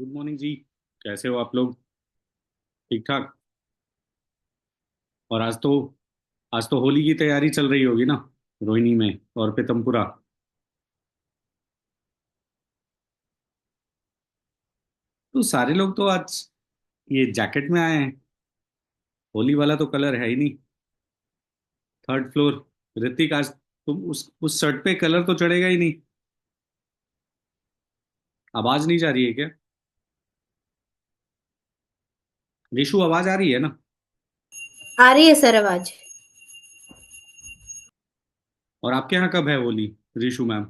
Good morning जी। कैसे हो आप लोग? ठीक ठाक। और आज तो होली की तैयारी चल रही होगी ना, रोहिणी में और पीतमपुरा। तो सारे लोग तो आज ये जैकेट में आए हैं। होली वाला तो कलर है ही नहीं। Third floor. ऋतिक, आज तुम उस शर्ट पे कलर तो चढ़ेगा ही नहीं। आवाज नहीं जा रही है क्या? ऋषु, आवाज आ रही है ना? आ रही है सर आवाज। और आपके यहाँ कब है होली, ऋषु मैम?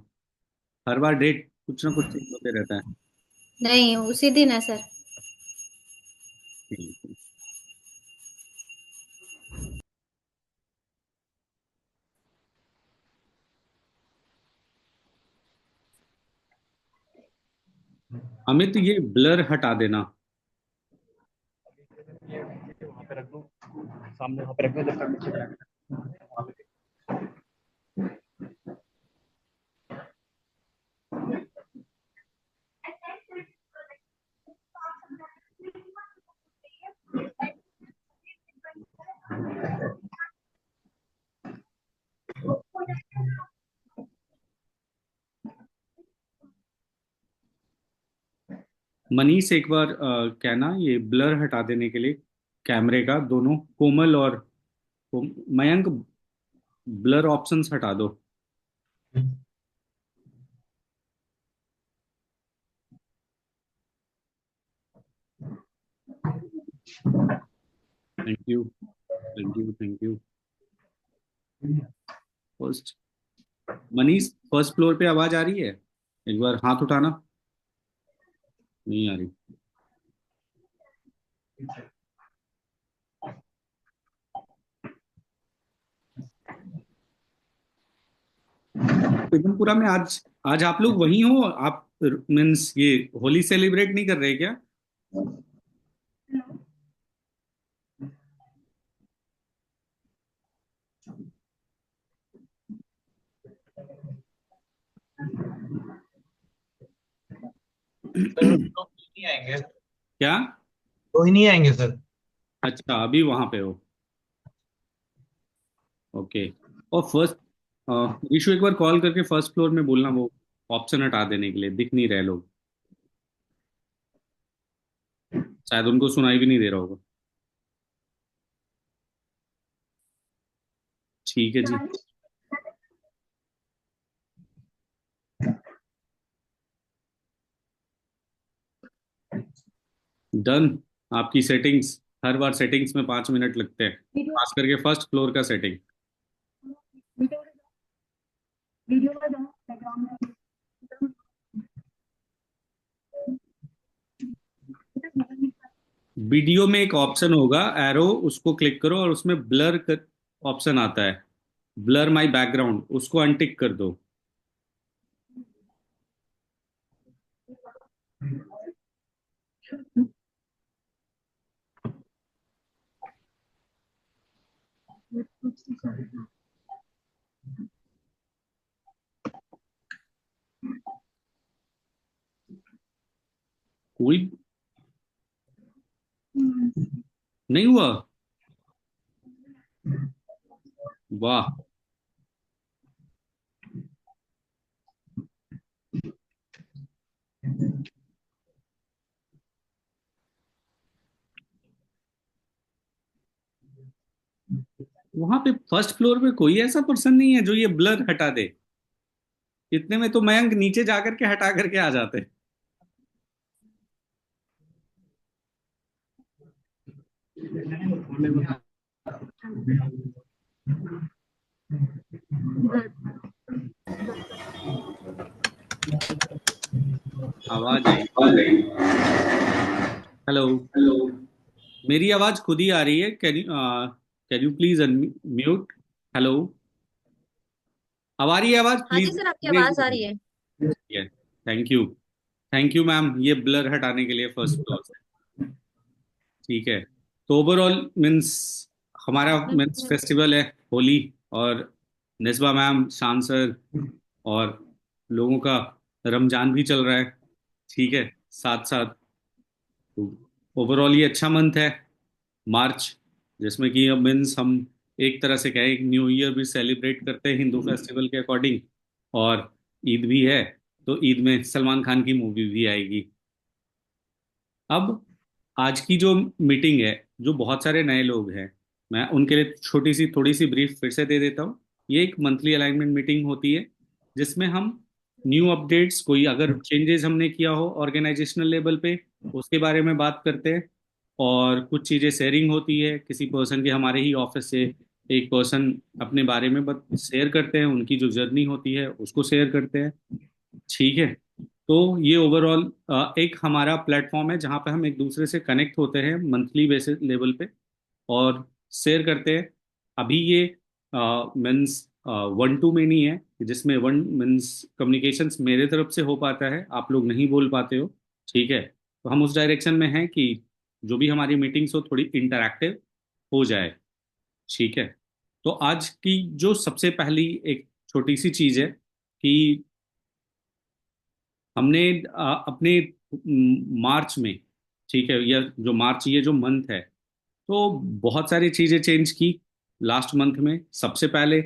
हर बार डेट कुछ ना कुछ चेंज होते रहता है। नहीं, उसी दिन है सर। ठीक है। अमित, ये ब्लर हटा देना। वहां पे रख दो, सामने वहां पे रख दो जब तक नीचे वहां पे। मनीष, एक बार कहना ये ब्लर हटा देने के लिए कैमरे का, दोनों कोमल और मयंक, ब्लर ऑप्शंस हटा दो। Thank you, thank you, thank you. First, Manish, first floor पे आवाज आ रही है? एक बार हाथ उठाना। नहीं आ रही। पीतमपुरा में आज आज आप लोग वहीं हो? आप मीन्स ये होली सेलिब्रेट नहीं कर रहे क्या? सर तो नहीं आएंगे। क्या? तो ही नहीं आएंगे सर। अच्छा, अभी वहां पे हो। ओके। और फर्स्ट, ईशु, एक बार कॉल करके फर्स्ट फ्लोर में बोलना वो ऑप्शन हटा देने के लिए, दिख नहीं रहे लोग। शायद उनको सुनाई भी नहीं दे रहा होगा। ठीक है जी। डन। आपकी सेटिंग्स, हर बार सेटिंग्स में 5 मिनट लगते हैं, खास करके फर्स्ट फ्लोर का सेटिंग। वीडियो में एक ऑप्शन होगा एरो, उसको क्लिक करो और उसमें ब्लर ऑप्शन आता है। ब्लर माई बैकग्राउंड, उसको अनटिक कर दो। कोई नहीं हुआ? वाह। वहां पे फर्स्ट फ्लोर पे कोई ऐसा पर्सन नहीं है जो ये ब्लर हटा दे? इतने में तो मयंक नीचे जाकर के हटा करके आ जाते। आवाज आई। हेलो। मेरी आवाज खुद ही आ रही है? Can you please unmute? Hello. अब आ रही है आवाज? हाँ प्लीज जी सर, आपकी रेज आवाज आ रही है। है। Thank you. Thank you ma'am, ये ब्लर हटाने के लिए फर्स्ट फ्लोर से। ठीक है। तो ओवरऑल मीन्स हमारा मीन्स फेस्टिवल है होली, और निस्बा मैम, शान सर और लोगों का रमजान भी चल रहा है। ठीक है, साथ साथ। तो ओवरऑल ये अच्छा मंथ है मार्च, जिसमें कि अब मीन्स हम एक तरह से कहें एक न्यू ईयर भी सेलिब्रेट करते हैं हिंदू फेस्टिवल के अकॉर्डिंग, और ईद भी है, तो ईद में सलमान खान की मूवी भी आएगी। अब आज की जो मीटिंग है, जो बहुत सारे नए लोग हैं, मैं उनके लिए छोटी सी थोड़ी सी ब्रीफ फिर से दे देता हूँ। ये एक मंथली अलाइनमेंट मीटिंग होती है, जिसमें हम न्यू अपडेट्स, कोई अगर चेंजेस हमने किया हो ऑर्गेनाइजेशनल लेवल पे, उसके बारे में बात करते हैं। और कुछ चीज़ें शेयरिंग होती है, किसी पर्सन के हमारे ही ऑफिस से एक पर्सन अपने बारे में बत शेयर करते हैं, उनकी जो जर्नी होती है उसको शेयर करते हैं। ठीक है। तो ये ओवरऑल एक हमारा प्लेटफॉर्म है जहाँ पे हम एक दूसरे से कनेक्ट होते हैं मंथली बेसिस लेवल पे, और शेयर करते हैं। अभी ये मीन्स 1 to many है, जिसमें वन मीन्स कम्युनिकेशंस मेरे तरफ से हो पाता है, आप लोग नहीं बोल पाते हो। ठीक है। तो हम उस डायरेक्शन में हैं कि जो भी हमारी मीटिंग्स हो थोड़ी इंटरैक्टिव हो जाए। ठीक है। तो आज की जो सबसे पहली एक छोटी सी चीज़ है कि हमने अपने मार्च में, ठीक है, या जो मार्च ये जो मंथ है, तो बहुत सारी चीजें चेंज की लास्ट मंथ में। सबसे पहले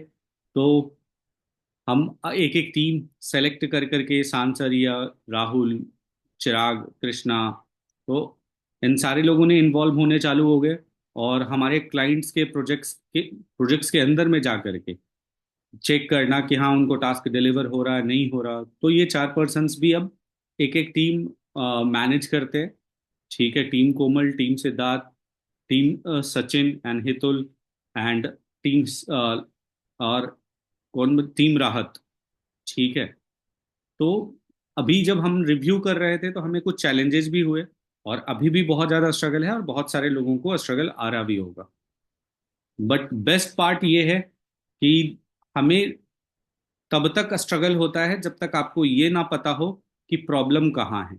तो हम एक एक टीम सेलेक्ट कर करके सांसद या राहुल, चिराग, कृष्णा, तो इन सारे लोगों ने इन्वॉल्व होने चालू हो गए, और हमारे क्लाइंट्स के प्रोजेक्ट्स के अंदर में जा करके चेक करना कि हाँ उनको टास्क डिलीवर हो रहा है नहीं हो रहा। तो ये 4 पर्सन्स भी अब एक एक टीम मैनेज करते हैं। ठीक है। Team Komal, team Siddharth, team Sachin and Hitul, and team और कौन, टीम राहत। ठीक है। तो अभी जब हम रिव्यू कर रहे थे तो हमें कुछ चैलेंजेस भी हुए, और अभी भी बहुत ज़्यादा स्ट्रगल है, और बहुत सारे लोगों को स्ट्रगल आ रहा भी होगा। बट बेस्ट पार्ट ये है कि हमें तब तक स्ट्रगल होता है जब तक आपको ये ना पता हो कि प्रॉब्लम कहाँ है।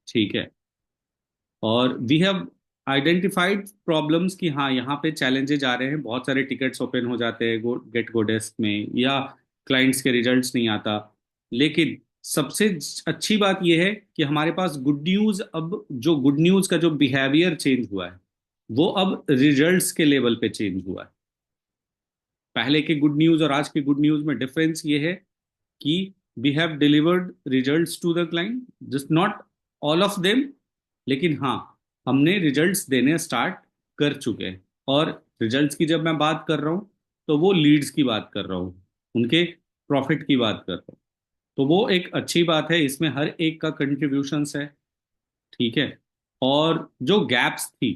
ठीक है। और वी हैव आइडेंटिफाइड प्रॉब्लम्स कि हाँ यहाँ पे चैलेंजेस आ रहे हैं, बहुत सारे टिकट्स ओपन हो जाते हैं गेट गो डेस्क में, या क्लाइंट्स के रिजल्ट्स नहीं आता। लेकिन सबसे अच्छी बात यह है कि हमारे पास गुड न्यूज़, अब जो गुड न्यूज़ का जो बिहेवियर चेंज हुआ है, वो अब रिजल्ट्स के लेवल पे चेंज हुआ है। पहले के गुड न्यूज़ और आज के गुड न्यूज़ में डिफरेंस ये है कि we have delivered results to the client, just not all of them, लेकिन हाँ हमने रिजल्ट्स देने स्टार्ट कर चुके हैं। और रिजल्ट्स की जब मैं बात कर रहा हूँ, तो वो लीड्स की बात कर रहा हूँ, उनके प्रॉफिट की बात कर रहा हूँ। तो वो एक अच्छी बात है, इसमें हर एक का कंट्रीब्यूशंस है। ठीक है। और जो गैप्स थी,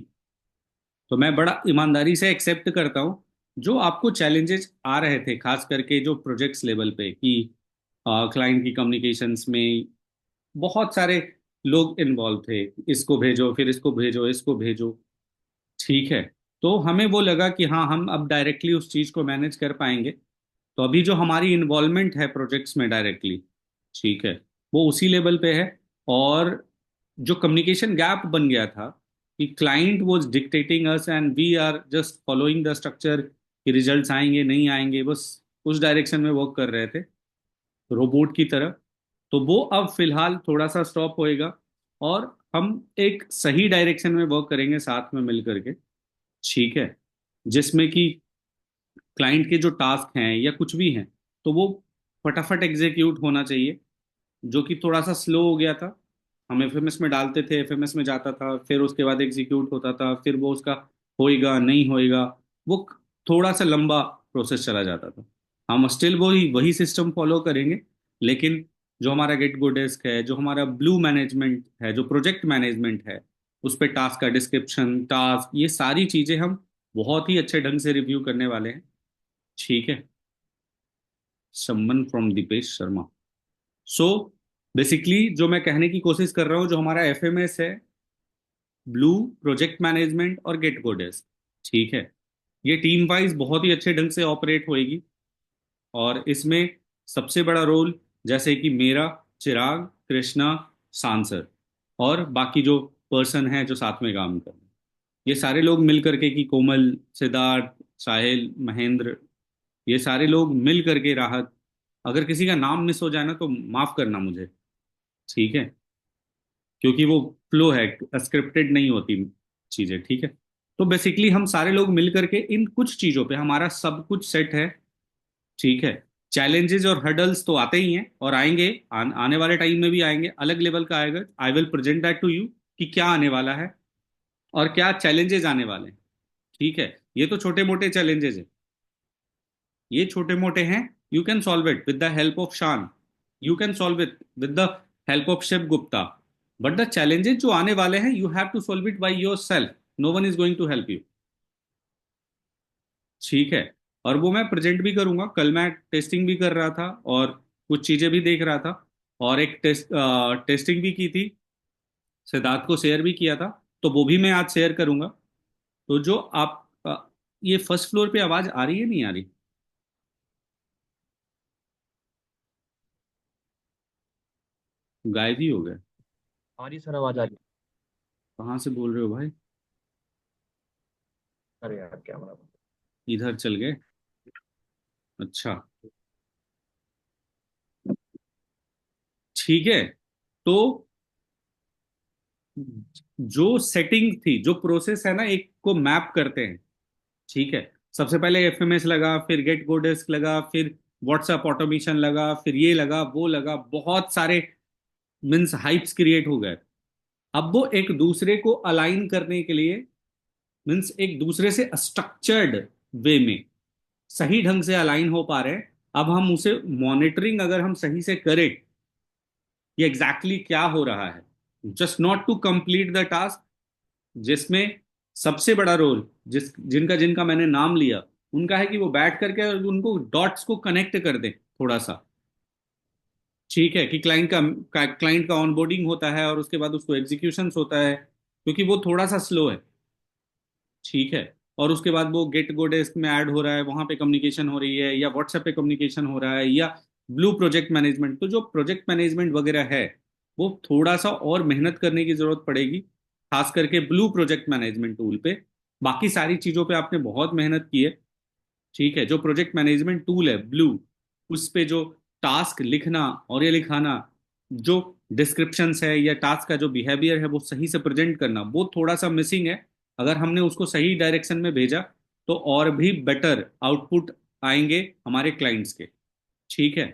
तो मैं बड़ा ईमानदारी से एक्सेप्ट करता हूँ, जो आपको चैलेंजेस आ रहे थे खास करके जो प्रोजेक्ट्स लेवल पे, कि क्लाइंट की कम्युनिकेशंस में बहुत सारे लोग इन्वॉल्व थे, इसको भेजो, फिर इसको भेजो, इसको भेजो। ठीक है। तो हमें वो लगा कि हाँ हम अब डायरेक्टली उस चीज़ को मैनेज कर पाएंगे। तो अभी जो हमारी इन्वॉल्वमेंट है प्रोजेक्ट्स में डायरेक्टली, ठीक है, वो उसी लेवल पे है। और जो कम्युनिकेशन गैप बन गया था कि client was dictating us and we are just following the structure, कि रिजल्ट्स आएंगे नहीं आएंगे, बस उस डायरेक्शन में वर्क कर रहे थे रोबोट की तरह। तो वो अब फिलहाल थोड़ा सा स्टॉप होएगा, और हम एक सही डायरेक्शन में वर्क करेंगे साथ में मिल करके। ठीक है। जिसमें कि क्लाइंट के जो टास्क हैं या कुछ भी हैं, तो वो फटाफट एग्जीक्यूट होना चाहिए। जो कि थोड़ा सा स्लो हो गया था, हम एफएमएस में डालते थे, एफएमएस में जाता था, फिर उसके बाद एग्जीक्यूट होता था, फिर वो उसका होएगा नहीं होएगा, वो थोड़ा सा लंबा प्रोसेस चला जाता था। हम स्टिल वही वही सिस्टम फॉलो करेंगे, लेकिन जो हमारा गेट गो डेस्क है, जो हमारा ब्लू मैनेजमेंट है, जो प्रोजेक्ट मैनेजमेंट है, उस पे टास्क का डिस्क्रिप्शन, टास्क, ये सारी चीजें हम बहुत ही अच्छे ढंग से रिव्यू करने वाले हैं। ठीक है। Summon from Dipesh Sharma. So basically जो मैं कहने की कोशिश कर रहा हूँ, जो हमारा एफएमएस है, ब्लू, प्रोजेक्ट मैनेजमेंट और गेट गो डेस्क, ठीक है, ये टीम वाइज बहुत ही अच्छे ढंग से ऑपरेट होएगी। और इसमें सबसे बड़ा रोल, जैसे कि मेरा, चिराग, कृष्णा, सांसर, और बाकी जो पर्सन है जो साथ में काम कर रहे हैं, ये सारे लोग मिल करके, कि कोमल, सिद्धार्थ, साहिल, महेंद्र, ये सारे लोग मिल करके, राहत, अगर किसी का नाम मिस हो जाए ना तो माफ करना मुझे। ठीक है। क्योंकि वो फ्लो है, स्क्रिप्टेड नहीं होती चीजें, ठीक है। तो बेसिकली हम सारे लोग मिल करके इन कुछ चीजों पे हमारा सब कुछ सेट है, ठीक है। चैलेंजेस और हर्डल्स तो आते ही हैं और आएंगे, आने वाले टाइम में भी आएंगे, अलग लेवल का आएगा। I will present that to you कि क्या आने वाला है और क्या चैलेंजेस आने वाले हैं, ठीक है। ये तो छोटे मोटे चैलेंजेस हैं, ये छोटे मोटे हैं। You can solve it with the help of Shaan, you can solve it with the help of Shiv Gupta. But the challenges जो आने वाले हैं, you have to solve it by yourself, no one is going to help you, ठीक है। और वो मैं present भी करूंगा। कल मैं टेस्टिंग भी कर रहा था और कुछ चीजें भी देख रहा था, और एक टेस्टिंग भी की थी, सिद्धार्थ को शेयर भी किया था, तो वो भी मैं आज शेयर करूंगा। तो जो आप ये फर्स्ट फ्लोर पे आवाज आ रही है, नहीं आ रही? गायब ही हो गए। आ रही सर, आवाज आ रही कहाँ से बोल रहे हो भाई? है। अरे यार क्या बना। इधर चल गए? अच्छा, ठीक है। तो जो सेटिंग थी, जो प्रोसेस है ना, एक को मैप करते हैं, ठीक है। सबसे पहले एफएमएस लगा, फिर गेट गो डेस्क लगा, फिर व्हाट्सएप ऑटोमेशन लगा, फिर ये लगा वो लगा, बहुत सारे मीन्स हाइप्स क्रिएट हो गए। अब वो एक दूसरे को अलाइन करने के लिए, मीन्स एक दूसरे से स्ट्रक्चर्ड वे में सही ढंग से अलाइन हो पा रहे हैं। अब हम उसे मॉनिटरिंग अगर हम सही से करें, ये एग्जैक्टली क्या हो रहा है, just not to complete the task, जिसमें सबसे बड़ा रोल जिनका जिनका मैंने नाम लिया, उनका है कि वो बैठ करके उनको डॉट्स को कनेक्ट कर दे थोड़ा सा, ठीक है। कि क्लाइंट का ऑनबोर्डिंग होता है और उसके बाद उसको एग्जीक्यूशन होता है, क्योंकि वो थोड़ा सा स्लो है, ठीक है। और उसके बाद वो गेट गो डेस्क में ऐड हो रहा है, वहां पे कम्युनिकेशन हो रही है, या व्हाट्सएप पे कम्युनिकेशन हो रहा है, या ब्लू प्रोजेक्ट मैनेजमेंट। तो जो प्रोजेक्ट मैनेजमेंट वगैरह है, वो थोड़ा सा और मेहनत करने की जरूरत पड़ेगी, खास करके ब्लू प्रोजेक्ट मैनेजमेंट टूल पे। बाकी सारी चीजों पे आपने बहुत मेहनत की है, ठीक है। जो प्रोजेक्ट मैनेजमेंट टूल है ब्लू, उस पे जो टास्क लिखना और ये लिखाना, जो डिस्क्रिप्शंस है या टास्क का जो बिहेवियर है वो सही से प्रेजेंट करना, वो थोड़ा सा मिसिंग है। अगर हमने उसको सही डायरेक्शन में भेजा, तो और भी बेटर आउटपुट आएंगे हमारे क्लाइंट्स के, ठीक है।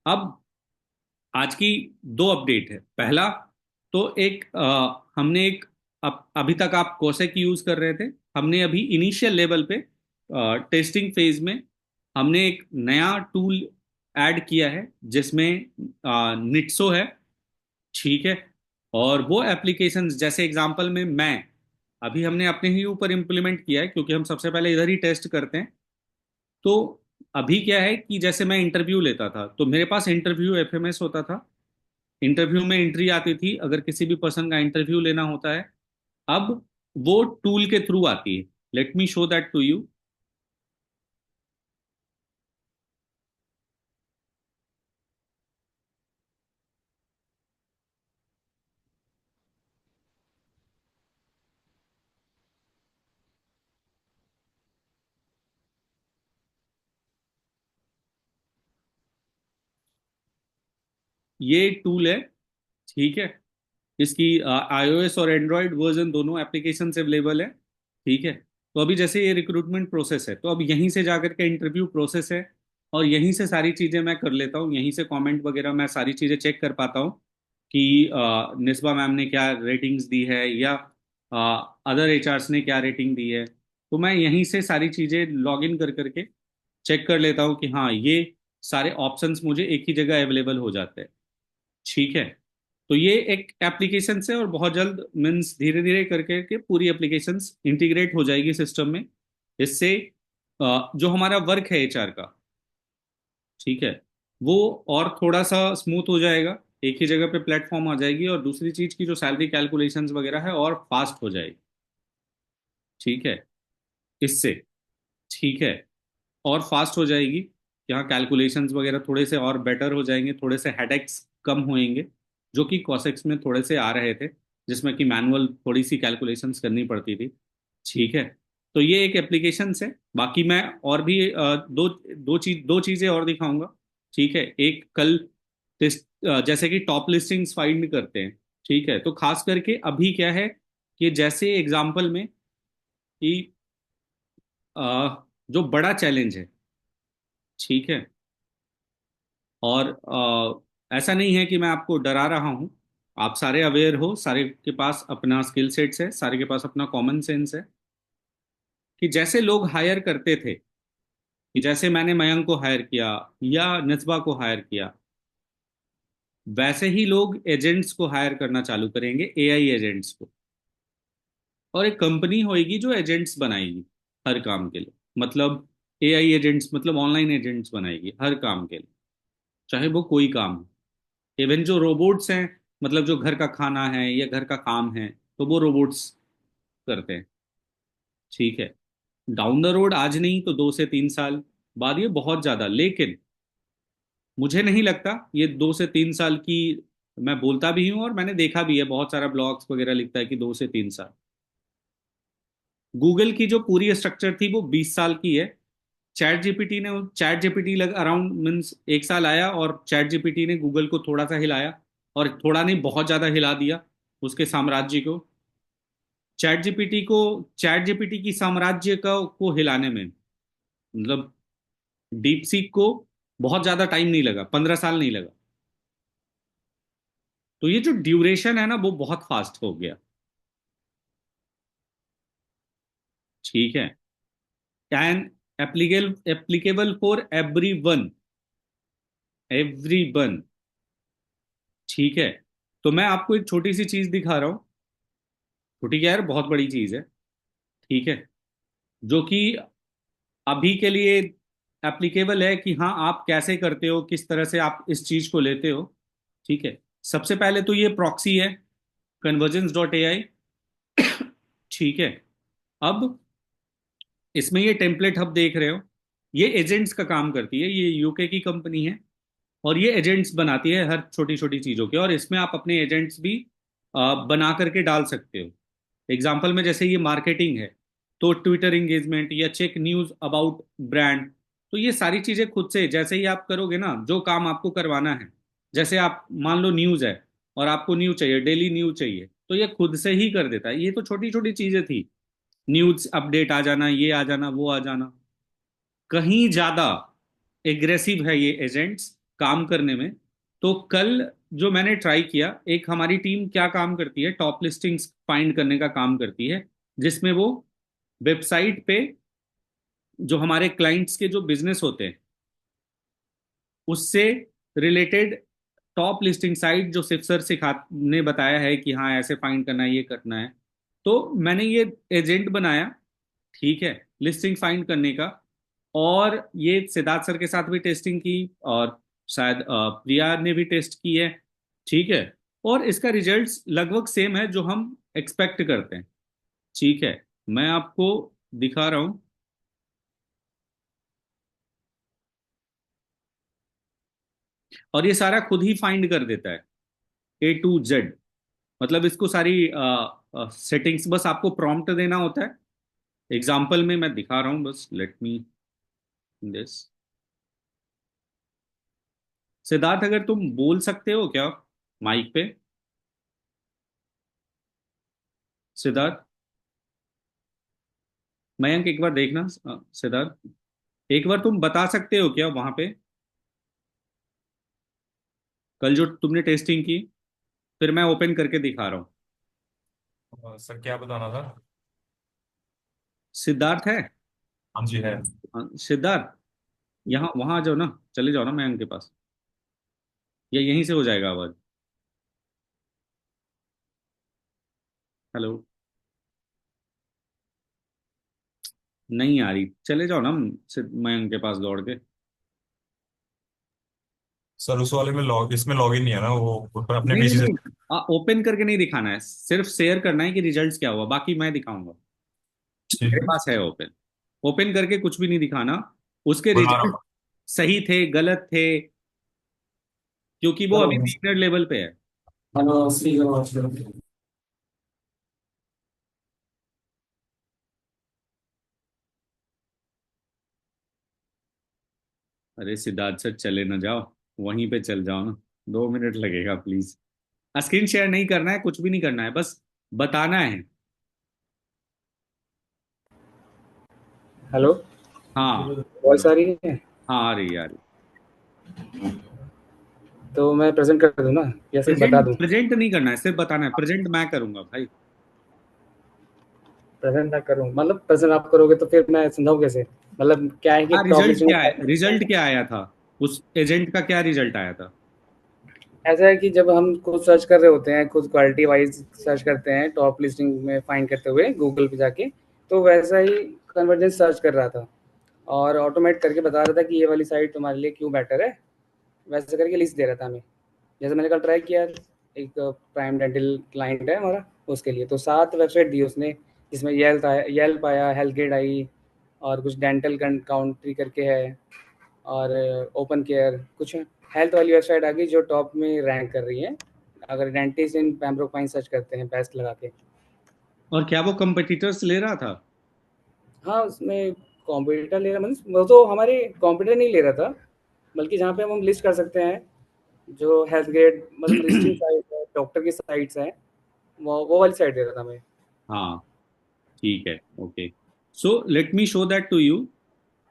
अब आज की दो अपडेट है। पहला तो एक हमने एक अभी तक आप कोसेक यूज कर रहे थे, हमने अभी इनिशियल लेवल पे टेस्टिंग फेज में हमने एक नया टूल ऐड किया है, जिसमें निट्सो है, ठीक है। और वो एप्लीकेशंस, जैसे एग्जांपल में मैं, अभी हमने अपने ही ऊपर इम्प्लीमेंट किया है, क्योंकि हम सबसे पहले इधर ही टेस्ट करते हैं। तो अभी क्या है कि जैसे मैं इंटरव्यू लेता था, तो मेरे पास इंटरव्यू एफएमएस होता था, इंटरव्यू में एंट्री आती थी अगर किसी भी पर्सन का इंटरव्यू लेना होता है। अब वो टूल के थ्रू आती है। Let me show that to you. ये टूल है, ठीक है। इसकी iOS और एंड्रॉयड वर्जन दोनों एप्लीकेशन से अवेलेबल है, ठीक है। तो अभी जैसे ये रिक्रूटमेंट प्रोसेस है, तो अब यहीं से जाकर के इंटरव्यू प्रोसेस है, और यहीं से सारी चीज़ें मैं कर लेता हूँ, यहीं से कमेंट वगैरह मैं सारी चीज़ें चेक कर पाता हूँ कि निस्बा मैम ने क्या रेटिंग्स दी है, या अदर एचआर्स ने क्या रेटिंग दी है। तो मैं यहीं से सारी चीज़ें लॉग इन कर करके चेक कर लेता हूँ कि हाँ, ये सारे ऑप्शंस मुझे एक ही जगह अवेलेबल हो जाते हैं, ठीक है। तो ये एक एप्लीकेशन से, और बहुत जल्द मीन्स धीरे धीरे करके के पूरी एप्लीकेशंस इंटीग्रेट हो जाएगी सिस्टम में। इससे जो हमारा वर्क है एचआर का, ठीक है, वो और थोड़ा सा स्मूथ हो जाएगा, एक ही जगह पे प्लेटफॉर्म आ जाएगी। और दूसरी चीज की जो सैलरी कैलकुलेशंस वगैरह है और फास्ट हो जाएगी, ठीक है, इससे, ठीक है, और फास्ट हो जाएगी। यहाँ कैलकुलेशंस वगैरह थोड़े से और बेटर हो जाएंगे, थोड़े से हेडेक्स कम होएंगे, जो कि कॉसेक्स में थोड़े से आ रहे थे, जिसमें कि मैनुअल थोड़ी सी कैलकुलेशंस करनी पड़ती थी, ठीक है। तो ये एक एप्लीकेशन है। बाकी मैं और भी दो चीज़ें और दिखाऊंगा, ठीक है। एक कल टेस्ट, जैसे कि टॉप लिस्टिंग्स फाइंड करते हैं, ठीक है, तो खास करके अभी क्या है कि जैसे एग्जाम्पल में कि जो बड़ा चैलेंज है, ठीक है, और ऐसा नहीं है कि मैं आपको डरा रहा हूं, आप सारे अवेयर हो, सारे के पास अपना स्किल सेट्स है, सारे के पास अपना कॉमन सेंस है, कि जैसे लोग हायर करते थे, कि जैसे मैंने मयंक को हायर किया या निस्बा को हायर किया, वैसे ही लोग एजेंट्स को हायर करना चालू करेंगे, एआई एजेंट्स को। और एक कंपनी होगी जो एजेंट्स बनाएगी हर काम के लिए, मतलब एआई एजेंट्स, मतलब ऑनलाइन एजेंट्स बनाएगी हर काम के लिए, चाहे वो कोई काम हो। इवन जो रोबोट्स हैं, मतलब जो घर का खाना है या घर का काम है, तो वो रोबोट्स करते हैं, ठीक है। डाउन द रोड, आज नहीं तो 2 से 3 साल बाद ये बहुत ज्यादा, लेकिन मुझे नहीं लगता ये 2 से 3 साल की, मैं बोलता भी हूँ और मैंने देखा भी है, बहुत सारा ब्लॉग्स वगैरह लिखता है कि 2 से 3 साल। गूगल की जो पूरी स्ट्रक्चर थी वो 20 साल की है। चैट जीपीटी लग अराउंड मीन्स 1 साल आया, और चैट जीपीटी ने गूगल को थोड़ा सा हिलाया, और थोड़ा नहीं बहुत ज्यादा हिला दिया उसके साम्राज्य को। चैट जीपीटी की साम्राज्य को हिलाने में, मतलब डीप सीक को बहुत ज्यादा टाइम नहीं लगा, 15 साल नहीं लगा। तो ये जो ड्यूरेशन है ना, वो बहुत फास्ट हो गया, ठीक है। And applicable for every one, ठीक है। तो मैं आपको एक छोटी सी चीज दिखा रहा हूँ, छोटी क्या यार, बहुत बड़ी चीज है, ठीक है, जो कि अभी के लिए एप्लीकेबल है कि हाँ आप कैसे करते हो, किस तरह से आप इस चीज को लेते हो, ठीक है। सबसे पहले तो ये प्रॉक्सी है, convergence.ai, ठीक है। अब इसमें ये टेम्पलेट हब देख रहे हो, ये एजेंट्स का काम करती है, ये यूके की कंपनी है, और ये एजेंट्स बनाती है हर छोटी छोटी चीजों के, और इसमें आप अपने एजेंट्स भी बना करके डाल सकते हो। एग्जाम्पल में जैसे ये मार्केटिंग है, तो ट्विटर एंगेजमेंट या चेक न्यूज अबाउट ब्रांड, तो ये सारी चीजें खुद से जैसे ही आप करोगे ना, जो काम आपको करवाना है, जैसे आप मान लो न्यूज है और आपको न्यूज चाहिए, डेली न्यूज चाहिए, तो ये खुद से ही कर देता है। ये तो छोटी छोटी चीजें थी, न्यूज अपडेट आ जाना, ये आ जाना, वो आ जाना। कहीं ज्यादा एग्रेसिव है ये एजेंट्स काम करने में। तो कल जो मैंने ट्राई किया, एक हमारी टीम क्या काम करती है, टॉप लिस्टिंग्स फाइंड करने का काम करती है, जिसमें वो वेबसाइट पे जो हमारे क्लाइंट्स के जो बिजनेस होते हैं उससे रिलेटेड टॉप लिस्टिंग साइट, जो सिर्फ सर सिखा ने बताया है कि हाँ ऐसे फाइंड करना है, ये करना है, तो मैंने ये एजेंट बनाया, ठीक है, लिस्टिंग फाइंड करने का। और ये सिद्धार्थ सर के साथ भी टेस्टिंग की, और शायद प्रिया ने भी टेस्ट की है, ठीक है। और इसका रिजल्ट्स लगभग सेम है जो हम एक्सपेक्ट करते हैं, ठीक है। मैं आपको दिखा रहा हूं, और ये सारा खुद ही फाइंड कर देता है, A to Z। मतलब इसको सारी सेटिंग्स बस आपको प्रॉम्प्ट देना होता है। एग्जाम्पल में मैं दिखा रहा हूं, बस लेट मी दिस। सिद्धार्थ, अगर तुम बोल सकते हो क्या माइक पे? सिद्धार्थ, मयंक एक बार देखना, सिद्धार्थ एक बार तुम बता सकते हो क्या वहां पे, कल जो तुमने टेस्टिंग की, फिर मैं ओपन करके दिखा रहा हूँ। सर क्या बताना था? सिद्धार्थ है? हाँ जी है। सिद्धार्थ, यहाँ वहां आ जाओ ना, चले जाओ ना मयंक के पास, या यहीं से हो जाएगा आवाज। हेलो, नहीं आ रही, चले जाओ ना मयंक के पास दौड़ के। सर उस वाले में लॉग इसमें लॉग इन नहीं है ना, वो ऊपर अपने नहीं नहीं पीसी से। नहीं, ओपन करके नहीं दिखाना है, सिर्फ शेयर करना है कि रिजल्ट्स क्या हुआ, बाकी मैं दिखाऊंगा। ठीक मेरे है। पास है ओपन, ओपन करके कुछ भी नहीं दिखाना, उसके बना रहा रिजल्ट सही थे गलत थे, क्योंकि वो अभी हूँ। बिगनर लेवल पे है। हेलो ठीक है। अरे सिद्धार्थ सर, चले ना जाओ, वहीं पे चल जाओ ना, 2 मिनट लगेगा प्लीज। स्क्रीन शेयर नहीं करना है, कुछ भी नहीं करना है, बस बताना है। हेलो, हाँ वॉइस बोलो। आ रही है? हाँ आ रही है, आ रही। तो मैं प्रेजेंट कर दूं ना, या सिर्फ बता प्रेजेंट दूं? प्रेजेंट नहीं करना है, सिर्फ बताना है। प्रेजेंट मैं करूंगा भाई। प्रेजेंट मैं करूं मतलब प्रेजेंट आप करोगे तो फिर मैं समझाऊं कैसे? मतलब क्या है कि हाँ, टॉप रिजल्ट लिस्टिंग क्या है, रिजल्ट क्या आया था? उस एजेंट का क्या रिजल्ट आया था? ऐसा है कि जब हम खुद सर्च कर रहे होते हैं, खुद क्वालिटी वाइज सर्च करते हैं टॉप लिस्टिंग में फाइंड करते हुए गूगल पे जाके, तो वैसा ही कन्वर्जेंस सर्च कर रहा था और ऑटोमेट करके बता रहा था कि ये वाली साइट तुम्हारे लिए क्यों बेटर है, वैसे करके लिस्ट दे रहा था हमें। जैसे मैंने कल ट्राई किया, एक प्राइम डेंटल क्लाइंट है हमारा, उसके लिए तो 7 वेबसाइट दी उसने, जिसमें येल्प आया, हेल्थ गेट आई, और कुछ डेंटल काउंट्री करके है, और ओपन केयर कुछ हेल्थ वाली वेबसाइट आ गई जो टॉप में रैंक कर रही है, अगर डेंटिस्ट इन पैम्ब्रोक पाइन सर्च करते हैं बेस्ट लगा के। और क्या वो कंपटीटर्स ले रहा था? हाँ, उसमें कॉम्पिटिटर ले रहा, मतलब वो तो हमारे कॉम्पिटिटर नहीं ले रहा था, बल्कि जहाँ पे हम लिस्ट कर सकते हैं, जो हेल्थ गेट मतलब लिस्टिंग साइट है, डॉक्टर की साइट्स हैं, वो वाली साइट दे रहा था मैं। हाँ ठीक है, okay. So let me show that to you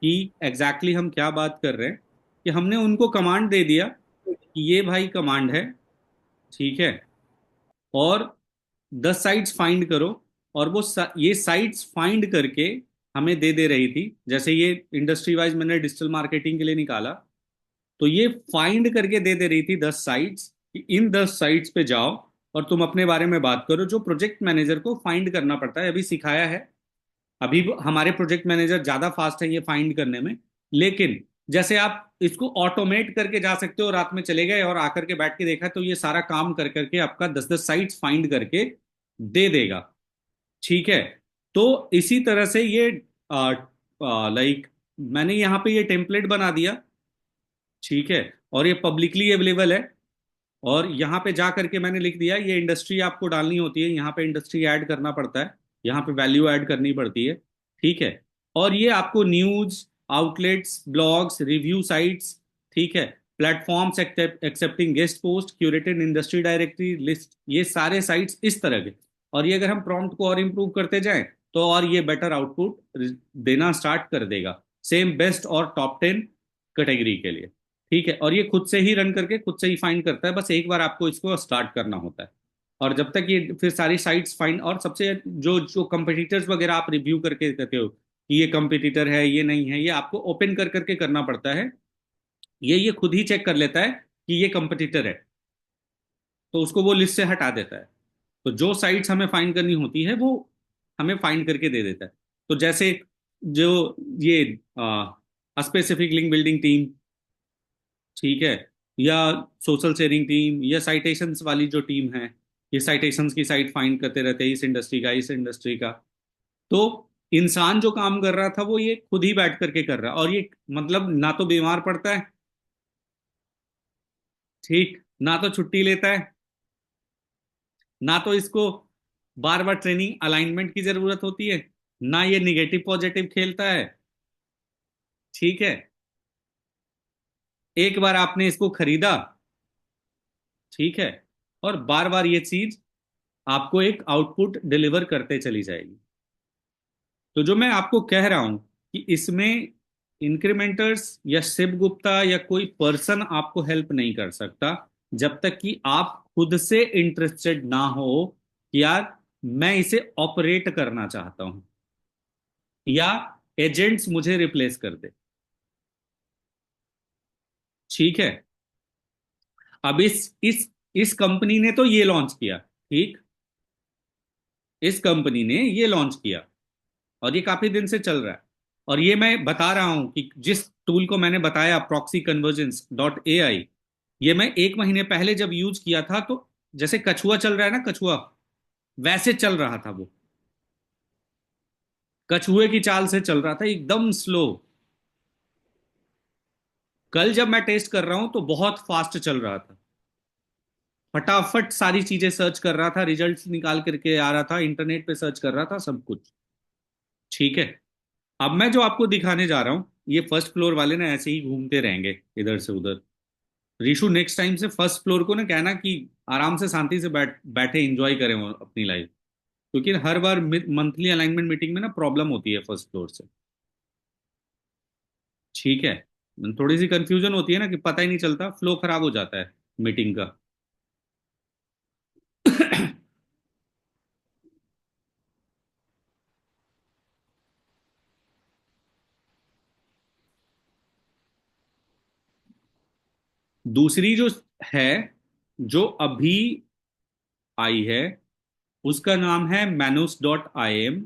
कि एग्जैक्टली exactly हम क्या बात कर रहे हैं। कि हमने उनको कमांड दे दिया कि ये भाई कमांड है, ठीक है, और 10 साइट्स फाइंड करो। और वो ये साइट्स फाइंड करके हमें दे दे रही थी। जैसे ये इंडस्ट्री वाइज मैंने डिजिटल मार्केटिंग के लिए निकाला, तो ये फाइंड करके दे दे रही थी 10 साइट्स, कि इन 10 साइट्स पे जाओ और तुम अपने बारे में बात करो। जो प्रोजेक्ट मैनेजर को फाइंड करना पड़ता है, अभी सिखाया है। अभी हमारे प्रोजेक्ट मैनेजर ज्यादा फास्ट है ये फाइंड करने में। लेकिन जैसे आप इसको ऑटोमेट करके जा सकते हो, रात में चले गए और आकर के बैठ के देखा, तो ये सारा काम कर करके आपका 10 10 साइट्स फाइंड करके दे देगा, ठीक है। तो इसी तरह से ये लाइक मैंने यहाँ पे ये टेम्पलेट बना दिया, ठीक है, और ये पब्लिकली अवेलेबल है। और यहाँ पे जा करके मैंने लिख दिया, ये इंडस्ट्री आपको डालनी होती है, यहाँ पे इंडस्ट्री ऐड करना पड़ता है, यहाँ पे वैल्यू ऐड करनी पड़ती है, ठीक है। और ये आपको news outlets, blogs, review sites, ठीक है, platforms accepting guest post, curated industry directory list, ये सारे साइट्स इस तरह के। और ये अगर हम प्रॉम्प्ट को और इम्प्रूव करते जाएं, तो और ये बेटर आउटपुट देना स्टार्ट कर देगा, सेम बेस्ट और टॉप 10 कैटेगरी के लिए, ठीक है। और ये खुद से ही रन करके खुद से ही फाइंड करता है, बस एक बार आपको इसको स्टार्ट करना होता है। और जब तक ये फिर सारी साइट्स फाइंड, और सबसे जो जो कंपटीटर्स वगैरह आप रिव्यू करके कहते हो कि ये कंपटीटर है ये नहीं है, ये आपको ओपन कर करके करना पड़ता है। ये खुद ही चेक कर लेता है कि ये कंपटीटर है, तो उसको वो लिस्ट से हटा देता है। तो जो साइट्स हमें फाइंड करनी होती है वो हमें फाइंड करके दे देता है। तो जैसे जो ये स्पेसिफिक लिंक बिल्डिंग टीम, ठीक है, या सोशल शेयरिंग टीम, या साइटेशंस वाली जो टीम है, ये साइटेशंस की साइट फाइंड करते रहते हैं, इस इंडस्ट्री का। तो इंसान जो काम कर रहा था वो ये खुद ही बैठ करके कर रहा है, और ये मतलब ना तो बीमार पड़ता है, ठीक, ना तो छुट्टी लेता है, ना तो इसको बार बार ट्रेनिंग अलाइनमेंट की जरूरत होती है, ना ये निगेटिव पॉजिटिव खेलता है, ठीक है। एक बार आपने इसको खरीदा, ठीक है, और बार बार ये चीज आपको एक आउटपुट डिलीवर करते चली जाएगी। तो जो मैं आपको कह रहा हूं कि इसमें इंक्रीमेंटर्स या शिव गुप्ता या कोई पर्सन आपको हेल्प नहीं कर सकता, जब तक कि आप खुद से इंटरेस्टेड ना हो कि यार मैं इसे ऑपरेट करना चाहता हूं, या एजेंट्स मुझे रिप्लेस कर दे, ठीक है। अब इस कंपनी ने तो ये लॉन्च किया, ठीक, इस कंपनी ने ये लॉन्च किया और ये काफी दिन से चल रहा है। और ये मैं बता रहा हूं कि जिस टूल को मैंने बताया, प्रॉक्सी कन्वर्जेंस डॉट ए आई, ये मैं 1 महीने पहले जब यूज किया था, तो जैसे कछुआ चल रहा है ना, कछुआ वैसे चल रहा था वो, कछुए की चाल से चल रहा था, एकदम स्लो। कल जब मैं टेस्ट कर रहा हूं तो बहुत फास्ट चल रहा था, फटाफट सारी चीजें सर्च कर रहा था, रिजल्ट्स निकाल करके आ रहा था, इंटरनेट पे सर्च कर रहा था, सब कुछ, ठीक है। अब मैं जो आपको दिखाने जा रहा हूं, ये फर्स्ट फ्लोर वाले ना ऐसे ही घूमते रहेंगे इधर से उधर, ऋषु नेक्स्ट टाइम से फर्स्ट फ्लोर को ना कहना कि आराम से शांति से बैठे एंजॉय करें वो अपनी लाइफ, क्योंकि हर बार मंथली अलाइनमेंट मीटिंग में ना प्रॉब्लम होती है फर्स्ट फ्लोर से। ठीक है, थोड़ी सी कंफ्यूजन होती है ना कि पता ही नहीं चलता, फ्लो खराब हो जाता है मीटिंग का। दूसरी जो है, जो अभी आई है, उसका नाम है manus.im।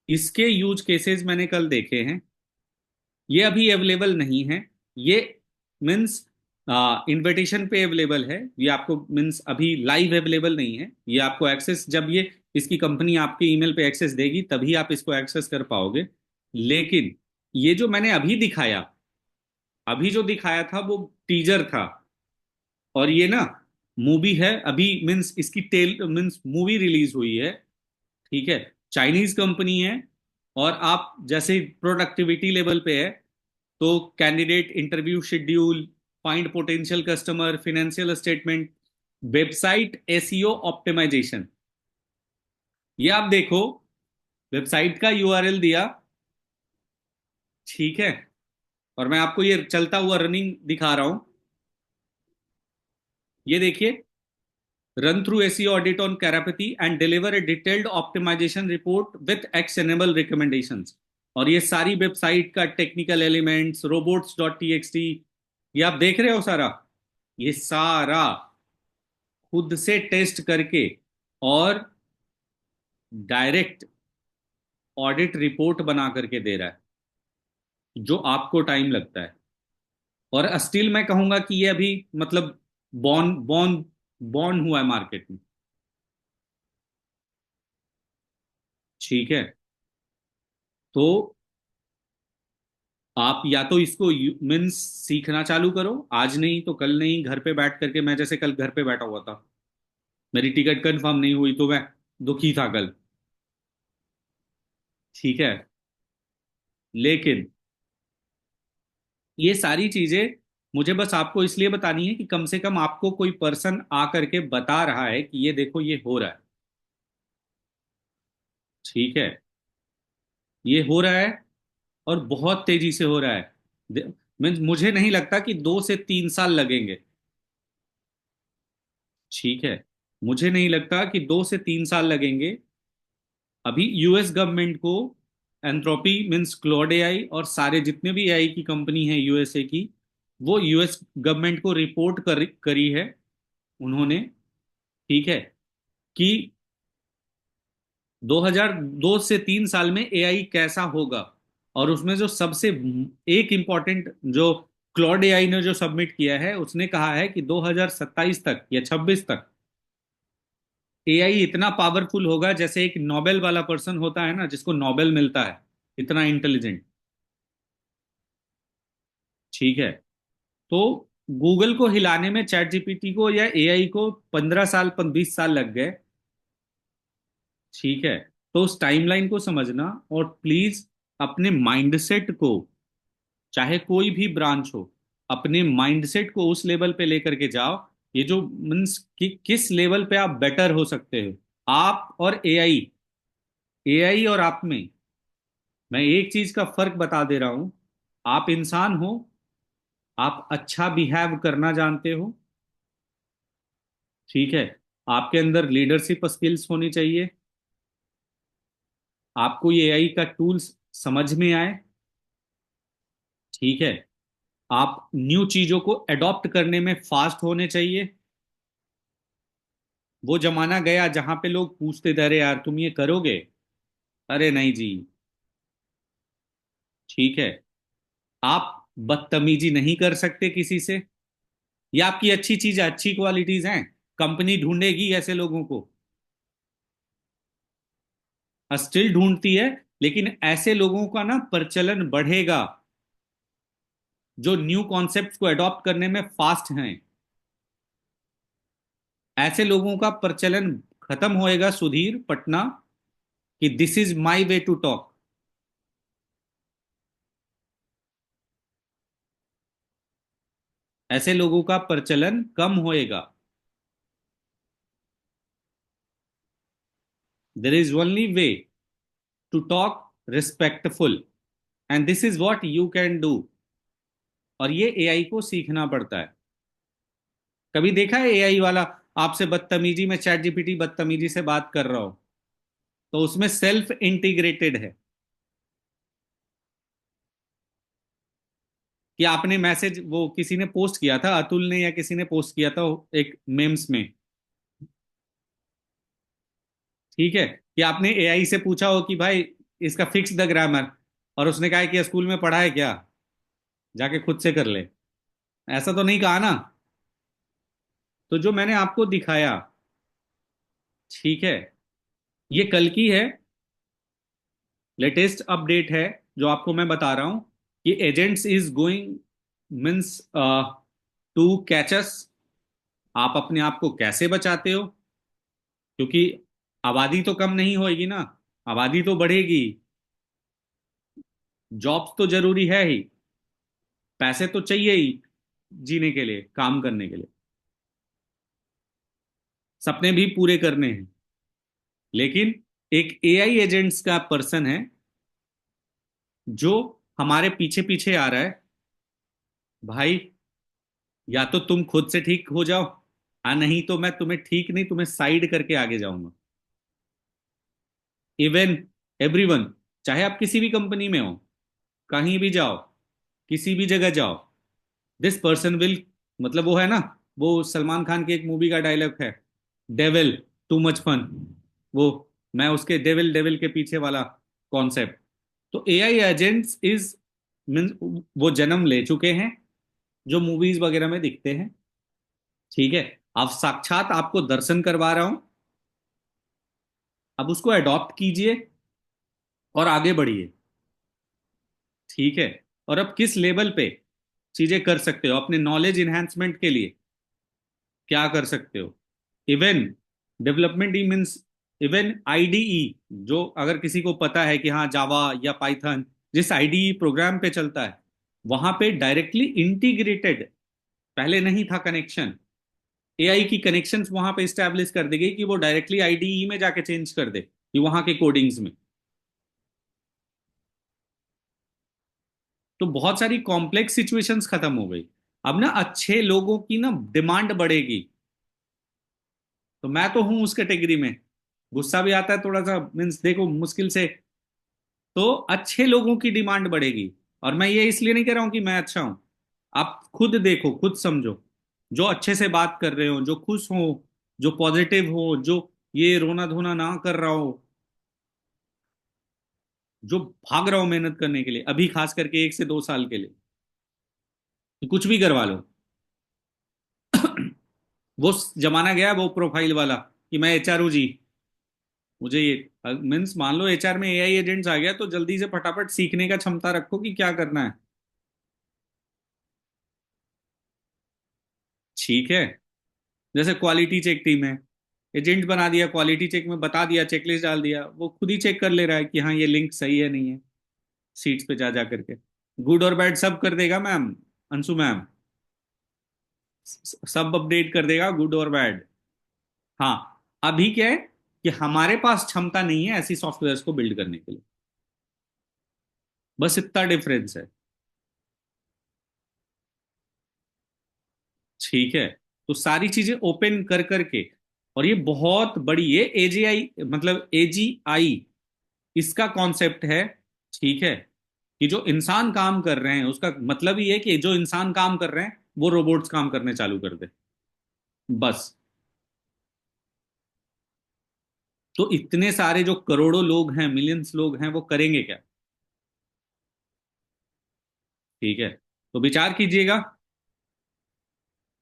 इसके यूज केसेस मैंने कल देखे हैं। ये अभी अवेलेबल नहीं है। ये मीन्स इनविटेशन पे अवेलेबल है। ये आपको मीन्स अभी लाइव अवेलेबल नहीं है। ये आपको एक्सेस, जब ये इसकी कंपनी आपके ईमेल पे एक्सेस देगी तभी आप इसको एक्सेस कर पाओगे। लेकिन ये जो मैंने अभी जो दिखाया था वो टीजर था। और ये ना मूवी है अभी, मीन्स इसकी टेल मीन्स मूवी रिलीज हुई है। ठीक है, चाइनीज कंपनी है। और आप जैसे प्रोडक्टिविटी लेवल पे है, तो candidate interview schedule, find potential customer, financial statement, website SEO optimisation. ये आप देखो, वेबसाइट का यूआरएल दिया। ठीक है, और मैं आपको ये चलता हुआ रनिंग दिखा रहा हूं। ये देखिए, run through SEO audit on Carapathy and deliver a detailed optimization report with actionable recommendations। और ये सारी वेबसाइट का टेक्निकल एलिमेंट्स, robots.txt, ये आप देख रहे हो सारा। ये सारा खुद से टेस्ट करके और डायरेक्ट ऑडिट रिपोर्ट बना करके दे रहा है, जो आपको टाइम लगता है। और स्टिल मैं कहूंगा कि ये अभी मतलब बॉर्न बॉर्न बॉर्न हुआ है मार्केट में। ठीक है, तो आप या तो इसको मीन्स सीखना चालू करो, आज नहीं तो कल, नहीं घर पे बैठ करके। मैं जैसे कल घर पे बैठा हुआ था, मेरी टिकट कंफर्म नहीं हुई तो मैं दुखी था कल। ठीक है, लेकिन ये सारी चीजें मुझे बस आपको इसलिए बतानी है कि कम से कम आपको कोई पर्सन आ करके बता रहा है कि ये देखो ये हो रहा है। ठीक है, ये हो रहा है और बहुत तेजी से हो रहा है। मीन्स मुझे नहीं लगता कि 2 से 3 साल लगेंगे। ठीक है, मुझे नहीं लगता कि 2 से 3 साल लगेंगे। अभी यूएस गवर्नमेंट को एंथ्रोपी मीन्स क्लॉड एआई और सारे जितने भी एआई की कंपनी है यूएसए की, वो यूएस गवर्नमेंट को रिपोर्ट करी है उन्होंने। ठीक है, कि 2 से 3 साल में एआई कैसा होगा। और उसमें जो सबसे एक इंपॉर्टेंट, जो क्लॉड एआई ने जो सबमिट किया है, उसने कहा है कि 2027 तक या 26 तक एआई इतना पावरफुल होगा जैसे एक नोबेल वाला पर्सन होता है ना, जिसको नोबेल मिलता है, इतना इंटेलिजेंट। ठीक है, तो गूगल को हिलाने में चैट जीपीटी को या एआई को 15 साल 20 साल लग गए। ठीक है, तो उस टाइमलाइन को समझना, और प्लीज अपने माइंडसेट को, चाहे कोई भी ब्रांच हो, अपने माइंडसेट को उस लेवल पे लेकर के जाओ। ये जो मीन्स किस लेवल पे आप बेटर हो सकते हो, आप और एआई, एआई और आप में मैं एक चीज का फर्क बता दे रहा हूं। आप इंसान हो, आप अच्छा बिहेव करना जानते हो। ठीक है, आपके अंदर लीडरशिप स्किल्स होनी चाहिए, आपको ये एआई का टूल्स समझ में आए। ठीक है, आप न्यू चीजों को अडॉप्ट करने में फास्ट होने चाहिए। वो जमाना गया जहां पे लोग पूछते थे, अरे यार तुम ये करोगे? अरे नहीं जी। ठीक है, आप बदतमीजी नहीं कर सकते किसी से। ये आपकी अच्छी चीज है, अच्छी क्वालिटीज हैं। कंपनी ढूंढेगी ऐसे लोगों को, स्टिल ढूंढती है। लेकिन ऐसे लोगों का ना प्रचलन बढ़ेगा, जो न्यू कॉन्सेप्ट को अडॉप्ट करने में फास्ट हैं। ऐसे लोगों का प्रचलन खत्म होएगा, सुधीर पटना, कि this is my way to talk. ऐसे लोगों का प्रचलन कम होएगा। There is only way to talk respectful, and this is what you can do. और ये एआई को सीखना पड़ता है। कभी देखा है एआई वाला आपसे बदतमीजी में, चैट जीपीटी बदतमीजी से बात कर रहा हो, तो उसमें सेल्फ इंटीग्रेटेड है कि आपने मैसेज, वो किसी ने पोस्ट किया था, अतुल ने या किसी ने पोस्ट किया था एक मेम्स में, ठीक है, कि आपने एआई से पूछा हो कि भाई इसका फिक्स द ग्रामर, और उसने कहा है कि स्कूल में पढ़ा है क्या, जाके खुद से कर ले। ऐसा तो नहीं कहा ना। तो जो मैंने आपको दिखाया, ठीक है, ये कल की है, लेटेस्ट अपडेट है जो आपको मैं बता रहा हूं कि agents is going means to catch us. आप अपने आप को कैसे बचाते हो, क्योंकि आबादी तो कम नहीं होएगी ना, आबादी तो बढ़ेगी। जॉब्स तो जरूरी है ही, पैसे तो चाहिए ही जीने के लिए, काम करने के लिए, सपने भी पूरे करने हैं। लेकिन एक एआई एजेंट्स का पर्सन है जो हमारे पीछे पीछे आ रहा है। भाई, या तो तुम खुद से ठीक हो जाओ, नहीं तो मैं तुम्हें ठीक नहीं, तुम्हें साइड करके आगे जाऊंगा। इवन एवरीवन, चाहे आप किसी भी कंपनी में हो, कहीं भी जाओ, किसी भी जगह जाओ, दिस पर्सन विल, मतलब वो है ना, वो सलमान खान की एक मूवी का डायलॉग है, डेविल टू मच फन। वो मैं उसके डेविल डेविल के पीछे वाला कॉन्सेप्ट। तो एआई एजेंट्स इज मीन, वो जन्म ले चुके हैं जो मूवीज वगैरह में दिखते हैं, ठीक है। अब साक्षात आपको दर्शन करवा रहा हूं, अब उसको अडॉप्ट कीजिए और आगे बढ़िए, ठीक है। और अब किस लेवल पे चीजें कर सकते हो अपने नॉलेज इन्हेंसमेंट के लिए, क्या कर सकते हो। Even development E means, even IDE, जो अगर किसी को पता है कि हाँ जावा या पाइथन जिस आईडीई प्रोग्राम पे चलता है, वहां पे डायरेक्टली इंटीग्रेटेड, पहले नहीं था कनेक्शन, एआई की कनेक्शंस वहां पे स्टैब्लिश कर दी गई कि वो डायरेक्टली आईडीई में जाके चेंज कर दे कि वहां के कोडिंग्स में। तो बहुत सारी कॉम्प्लेक्स सिचुएशंस खत्म हो गई। अब ना अच्छे लोगों की ना डिमांड बढ़ेगी। तो मैं तो हूं उस कैटेगरी में, गुस्सा भी आता है थोड़ा सा, मीन्स देखो मुश्किल से, तो अच्छे लोगों की डिमांड बढ़ेगी। और मैं ये इसलिए नहीं कह रहा हूं कि मैं अच्छा हूं, आप खुद देखो, खुद समझो, जो अच्छे से बात कर रहे हो, जो खुश हो, जो पॉजिटिव हो, जो ये रोना धोना ना कर रहा हो, जो भाग रहा हो मेहनत करने के लिए, अभी खास करके 1 से 2 साल के लिए, कि कुछ भी करवा लो। वो जमाना गया वो प्रोफाइल वाला कि मैं एचआर हूं जी, मुझे ये मीन्स, मान लो एचआर में एआई एजेंट्स आ गया तो जल्दी से फटाफट सीखने का क्षमता रखो कि क्या करना है, ठीक है। जैसे क्वालिटी चेक टीम है, एजेंट बना दिया, क्वालिटी चेक में बता दिया, चेकलिस्ट डाल दिया, वो खुद ही चेक कर ले रहा है कि हाँ ये लिंक सही है नहीं है, सीट्स पे जा जा करके गुड और बैड सब कर देगा मैम, अंशु मैम, सब अपडेट कर देगा गुड और बैड। हाँ, अभी क्या है कि हमारे पास क्षमता नहीं है ऐसी सॉफ्टवेयर्स को बिल्ड करने के लिए, बस इतना डिफरेंस है, ठीक है। तो सारी चीजें ओपन कर करके, और ये बहुत बड़ी, ये एजीआई मतलब एजीआई इसका कॉन्सेप्ट है, ठीक है, कि जो इंसान काम कर रहे हैं उसका मतलब ही है कि जो इंसान काम कर रहे हैं वो रोबोट्स काम करने चालू कर दे, बस। तो इतने सारे जो करोड़ों लोग हैं, मिलियंस लोग हैं, वो करेंगे क्या, ठीक है। तो विचार कीजिएगा,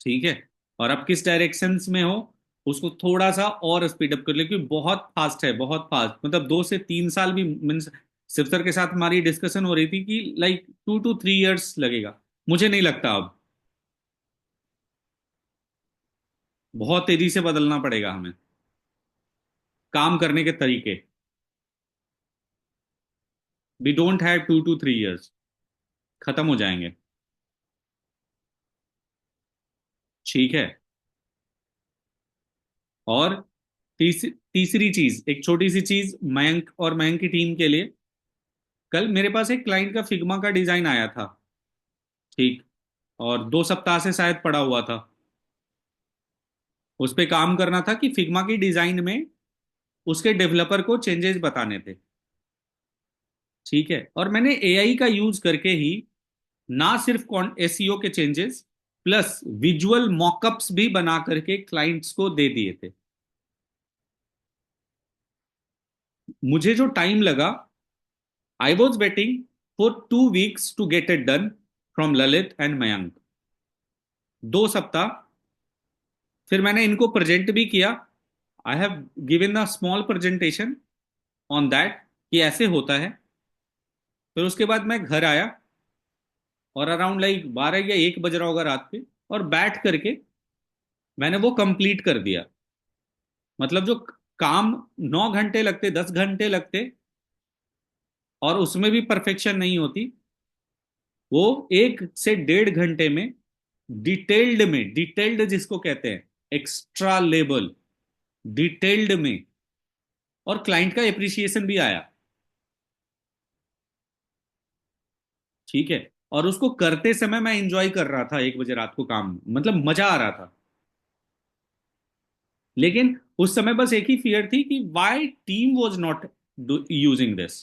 ठीक है। और अब किस डायरेक्शंस में हो, उसको थोड़ा सा और स्पीड अप कर ले, क्योंकि बहुत फास्ट है, बहुत फास्ट, मतलब 2 से 3 साल भी मीन्स, शिव सर के साथ हमारी डिस्कशन हो रही थी कि लाइक 2 to 3 years लगेगा, मुझे नहीं लगता। अब बहुत तेजी से बदलना पड़ेगा हमें, काम करने के तरीके। We don't have 2 to 3 years, खत्म हो जाएंगे। ठीक है। और तीसरी चीज, एक छोटी सी चीज मयंक और मयंक की टीम के लिए, कल मेरे पास एक क्लाइंट का फिग्मा का डिजाइन आया था, ठीक, और 2 सप्ताह से शायद पड़ा हुआ था। उस पे काम करना था कि फिग्मा की डिजाइन में उसके डेवलपर को चेंजेस बताने थे। ठीक है, और मैंने एआई का यूज करके ही ना सिर्फ एसईओ के चेंजेस प्लस विजुअल मॉकअप्स भी बना करके क्लाइंट्स को दे दिए थे। मुझे जो टाइम लगा, I was waiting for 2 weeks to get it done from Lalit and Mayank. 2 सप्ताह। फिर मैंने इनको प्रेजेंट भी किया। I have given a small presentation on that कि ऐसे होता है। फिर उसके बाद मैं घर आया और अराउंड लाइक 12 या 1 बज रहा होगा रात पे, और बैठ करके मैंने वो कंप्लीट कर दिया। मतलब जो काम 9 घंटे लगते, 10 घंटे लगते, और उसमें भी परफेक्शन नहीं होती, वो 1 से 1.5 घंटे में डिटेल्ड जिसको कहते हैं एक्स्ट्रा लेवल, डिटेल्ड में, और क्लाइंट का एप्रिसिएशन भी आया। ठीक है, और उसको करते समय मैं एंजॉय कर रहा था 1 बजे रात को काम, मतलब मजा आ रहा था। लेकिन उस समय बस एक ही फियर थी कि why team was not using this.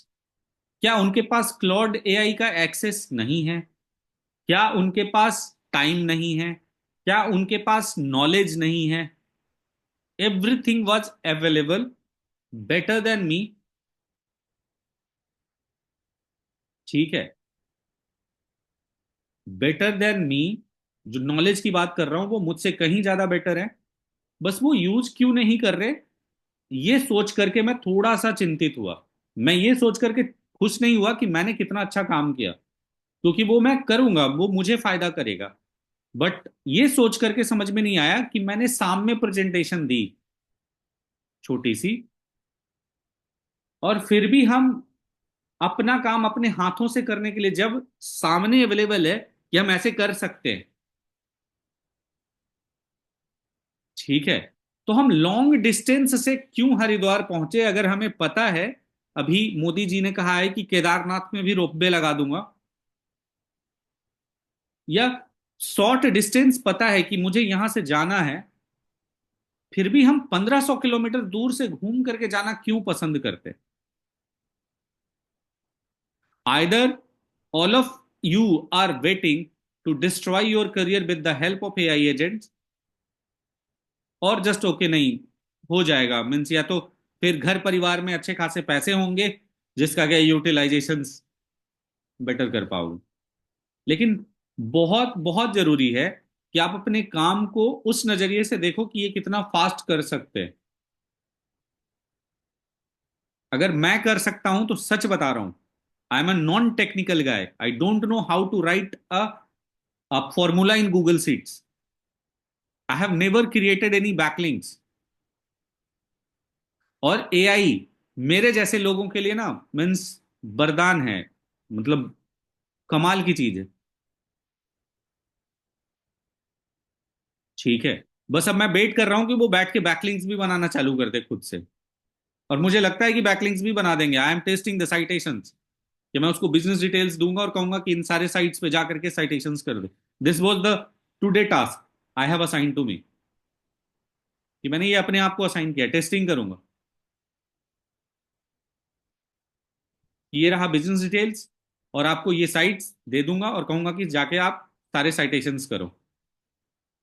क्या उनके पास क्लॉड एआई का एक्सेस नहीं है? क्या उनके पास टाइम नहीं है? क्या उनके पास नॉलेज नहीं है? Everything was available, better than me. ठीक है, बेटर देन मी। जो नॉलेज की बात कर रहा हूं वो मुझसे कहीं ज्यादा बेटर है। बस वो यूज क्यों नहीं कर रहे, ये सोच करके मैं थोड़ा सा चिंतित हुआ। मैं ये सोच करके खुश नहीं हुआ कि मैंने कितना अच्छा काम किया, क्योंकि वो मैं करूंगा, वो मुझे फायदा करेगा। बट ये सोच करके समझ में नहीं आया कि मैंने सामने प्रेजेंटेशन दी छोटी सी, और फिर भी हम अपना काम अपने हाथों से करने के लिए, जब सामने अवेलेबल है कि हम ऐसे कर सकते हैं, ठीक है, तो हम लॉन्ग डिस्टेंस से क्यों हरिद्वार पहुंचे, अगर हमें पता है अभी मोदी जी ने कहा है कि केदारनाथ में भी रोपवे लगा दूंगा, या शॉर्ट डिस्टेंस पता है कि मुझे यहां से जाना है, फिर भी हम 1500 किलोमीटर दूर से घूम करके जाना क्यों पसंद करते? Either all of you are waiting to destroy your career with the help of AI agents, और जस्ट ओके नहीं हो जाएगा मीन्स, या तो फिर घर परिवार में अच्छे खासे पैसे होंगे जिसका क्या यूटिलाइजेशन बेटर कर पाओगे। लेकिन बहुत बहुत जरूरी है कि आप अपने काम को उस नजरिए से देखो कि ये कितना फास्ट कर सकते हैं। अगर मैं कर सकता हूं तो सच बता रहा हूं, I am a non technical guy, I don't know how to write a formula in Google Sheets, I have never created any backlinks. और एआई मेरे जैसे लोगों के लिए ना मीन्स वरदान है, मतलब कमाल की चीज है। ठीक है, बस अब मैं वेट कर रहा हूं कि वो बैठ के बैकलिंक्स भी बनाना चालू कर दे खुद से, और मुझे लगता है कि बैकलिंक्स भी बना देंगे। I am testing the citations, कि मैं उसको बिजनेस डिटेल्स दूंगा और कहूंगा कि इन सारे साइट्स पे जा करके साइटेशंस कर दे। This was the today task I have assign to me, कि मैंने ये अपने आप को असाइन किया, टेस्टिंग करूंगा। ये रहा बिजनेस डिटेल्स, और आपको ये साइट्स दे दूंगा और कहूंगा कि जाके आप सारे साइटेशंस करो।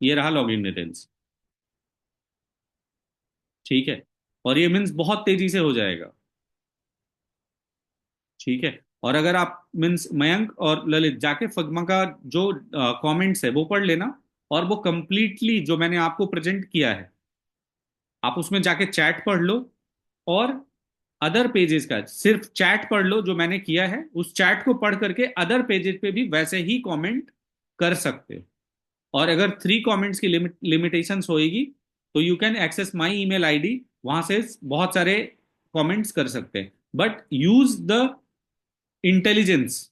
ये रहा लॉगिन डिटेल्स। ठीक है, और ये मीन्स बहुत तेजी से हो जाएगा। ठीक है, और अगर आप मीन्स मयंक और ललित जाके फगमा का जो कमेंट्स है वो पढ़ लेना, और वो कंप्लीटली जो मैंने आपको प्रेजेंट किया है आप उसमें जाके चैट पढ़ लो, और अदर पेजेस का सिर्फ चैट पढ़ लो जो मैंने किया है, उस चैट को पढ़ करके अदर पेजेस पे भी वैसे ही कमेंट कर सकते हो। और अगर 3 कमेंट्स की लिमिटेशंस होएगी तो you can access my email ID, वहां से बहुत सारे कमेंट्स कर सकते हैं, बट यूज द इंटेलिजेंस।